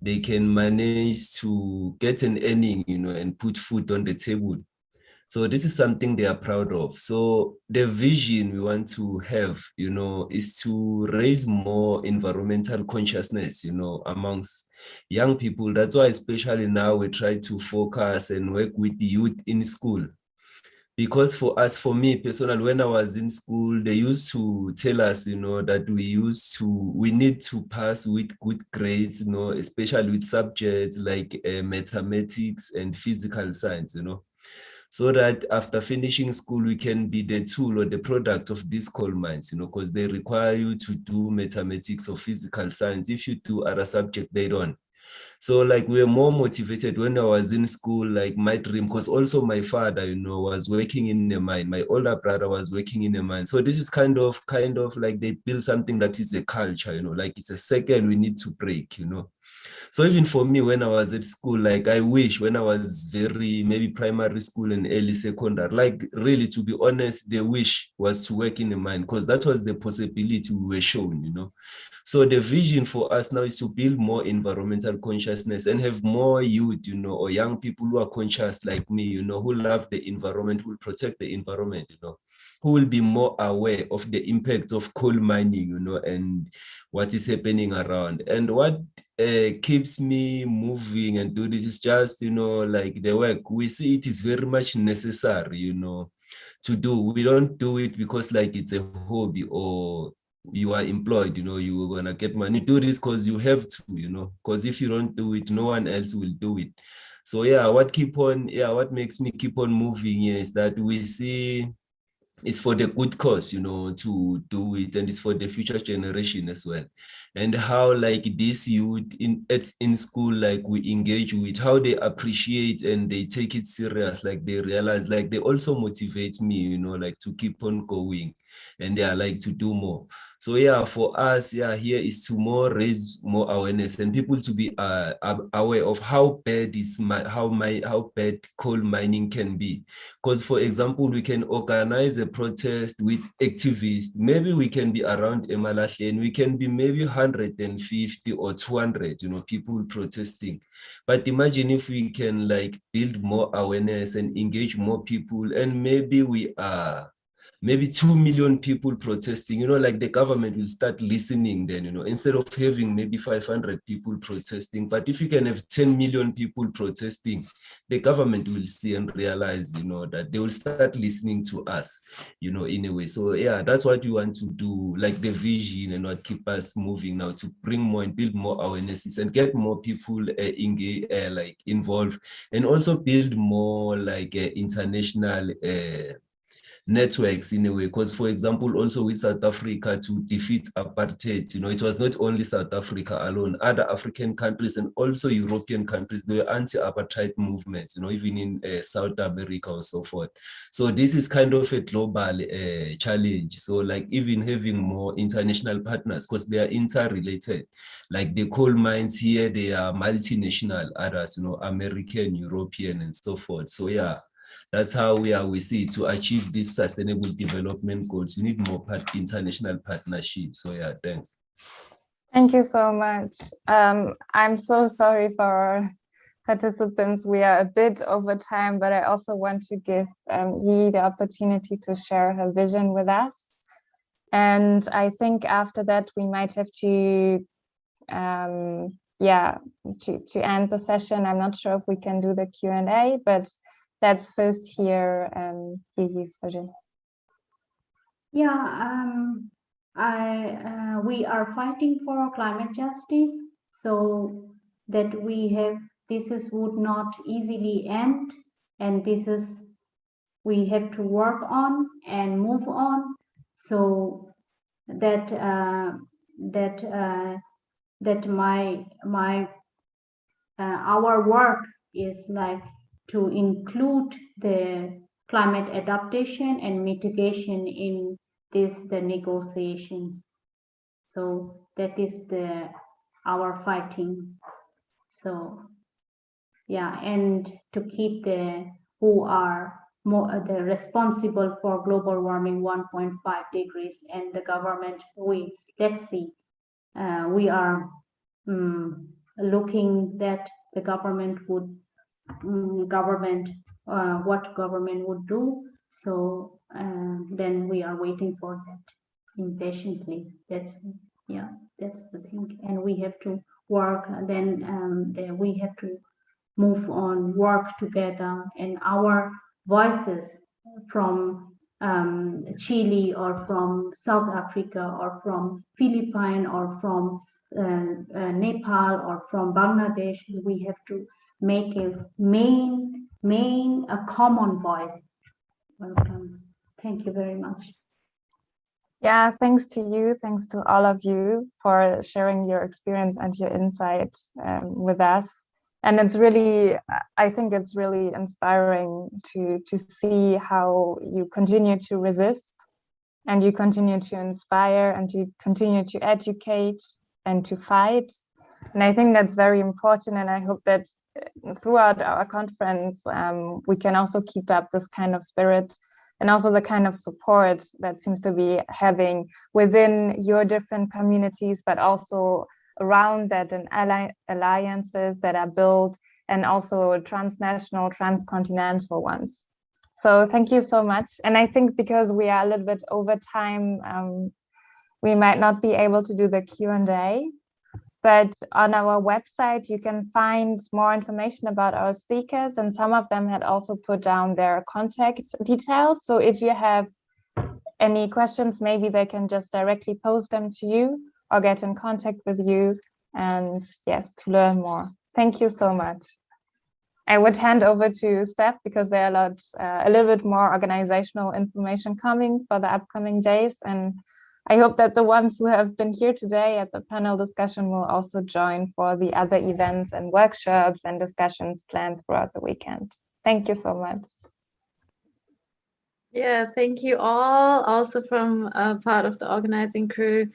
they can manage to get an earning, you know, and put food on the table. So this is something they are proud of. So the vision we want to have, you know, is to raise more environmental consciousness, you know, amongst young people. That's why especially now we try to focus and work with the youth in school. Because for me personally, when I was in school, they used to tell us, you know, that we need to pass with good grades, you know, especially with subjects like mathematics and physical science, you know, so that after finishing school, we can be the tool or the product of these coal mines, you know, because they require you to do mathematics or physical science. If you do other subject, they don't. So like we were more motivated when I was in school. Like my dream, because also my father, was working in a mine. My older brother was working in a mine. So this is kind of like they build something that is a culture, like it's a circle we need to break, So even for me, when I was at school, like I wish when I was maybe primary school and early secondary, like really, to be honest, the wish was to work in a mine, because that was the possibility we were shown, So the vision for us now is to build more environmental consciousness and have more youth, or young people who are conscious like me, who love the environment, who will protect the environment, who will be more aware of the impacts of coal mining, and what is happening around. And what keeps me moving and do this is just, like the work. We see it is very much necessary, to do. We don't do it because like it's a hobby or you are employed, you are gonna get money. Do this because you have to, because if you don't do it, no one else will do it. So yeah, what makes me keep on moving here is that we see it's for the good cause, to do it, and it's for the future generation as well. And how like this youth in school, like we engage with, how they appreciate and they take it serious, like they realize, like they also motivate me, like to keep on going, and they are like to do more. So yeah, for us, here is to raise more awareness and people to be aware of how bad how bad coal mining can be. Because for example, we can organize a protest with activists. Maybe we can be around Emalahle and we can be maybe 150 or 200, people protesting. But imagine if we can like build more awareness and engage more people, and maybe we are maybe 2 million people protesting, like the government will start listening then, instead of having maybe 500 people protesting. But if you can have 10 million people protesting, the government will see and realize, that they will start listening to us, in a way. So yeah, that's what we want to do, like the vision and what keep us moving now, to bring more and build more awarenesses and get more people engaged, like involved, and also build more like international networks in a way. Because for example, also with South Africa to defeat apartheid, it was not only South Africa alone, other African countries and also European countries, there were anti-apartheid movements, even in South America or so forth. So this is kind of a global challenge. So like even having more international partners, because they are interrelated, like the coal mines here, they are multinational, others, American, European, and so forth. So yeah, that's how we see to achieve these sustainable development goals. We need more international partnerships. So yeah, thanks. Thank you so much. I'm so sorry for our participants. We are a bit over time, but I also want to give Yi the opportunity to share her vision with us. And I think after that, we might have to end the session. I'm not sure if we can do the Q&A, but let's first hear Yi's vision. Yeah, we are fighting for climate justice, so that this would not easily end, and we have to work on and move on, so that our work is like to include the climate adaptation and mitigation in the negotiations. So that is our fighting. So yeah, and to keep who are the responsible for global warming 1.5 degrees, and the government, let's see, we are looking that the government would what government would do. So then we are waiting for that impatiently. That's the thing, and we have to work. Then we have to move on, work together, and our voices from Chile or from South Africa or from Philippines or from Nepal or from Bangladesh, we have to make a a common voice. Welcome. Thank you very much. Yeah, thanks to you. Thanks to all of you for sharing your experience and your insight with us. And it's really, I think it's really inspiring to see how you continue to resist and you continue to inspire and you continue to educate and to fight. And I think that's very important. And I hope that throughout our conference, we can also keep up this kind of spirit and also the kind of support that seems to be having within your different communities, but also around that, and alliances that are built, and also transnational, transcontinental ones. So thank you so much. And I think because we are a little bit over time, we might not be able to do the Q&A, but on our website, you can find more information about our speakers, and some of them had also put down their contact details. So if you have any questions, maybe they can just directly post them to you or get in contact with you, and yes, to learn more. Thank you so much. I would hand over to Steph because there are a little bit more organizational information coming for the upcoming days, and I hope that the ones who have been here today at the panel discussion will also join for the other events and workshops and discussions planned throughout the weekend. Thank you so much. Yeah, thank you all, also from part of the organizing crew.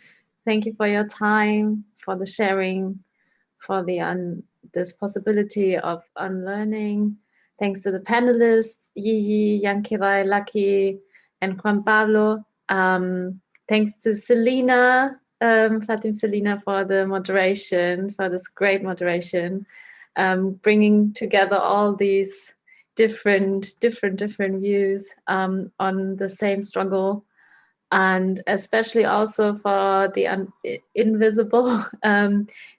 Thank you for your time, for the sharing, for this possibility of unlearning. Thanks to the panelists, Yi, Llanquiray, Lucky, and Juan Pablo. Thanks to Selina, Fatim Selina, for the moderation, for this great moderation, bringing together all these different views on the same struggle, and especially also for the invisible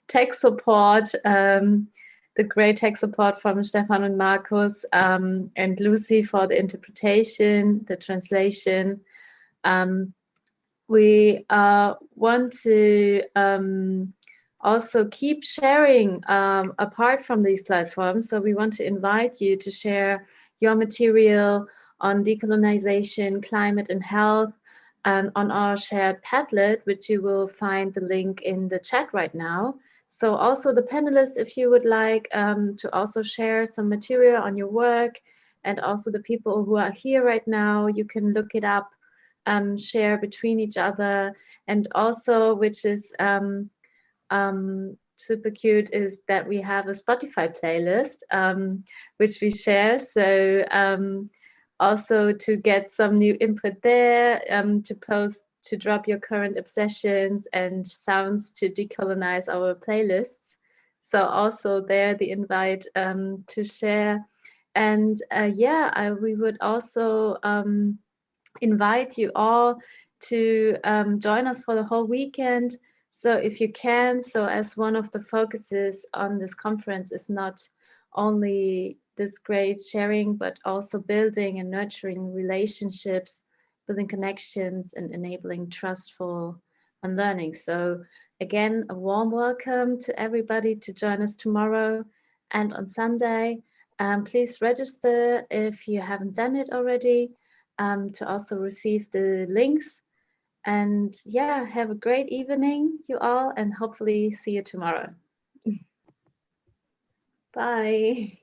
tech support, the great tech support from Stefan and Markus, and Lucy for the interpretation, the translation. We want to also keep sharing apart from these platforms. So we want to invite you to share your material on decolonization, climate and health, and on our shared Padlet, which you will find the link in the chat right now. So also the panelists, if you would like to also share some material on your work, and also the people who are here right now, you can look it up, share between each other. And also, which is super cute, is that we have a Spotify playlist, which we share. So also to get some new input there, to post, to drop your current obsessions and sounds to decolonize our playlists. So also there, the invite to share. And we would also invite you all to join us for the whole weekend. So if you can, so as one of the focuses on this conference is not only this great sharing, but also building and nurturing relationships, building connections, and enabling trustful unlearning. So again, a warm welcome to everybody to join us tomorrow and on Sunday. Please register if you haven't done it already, to also receive the links. And yeah, have a great evening, you all, and hopefully see you tomorrow. Bye.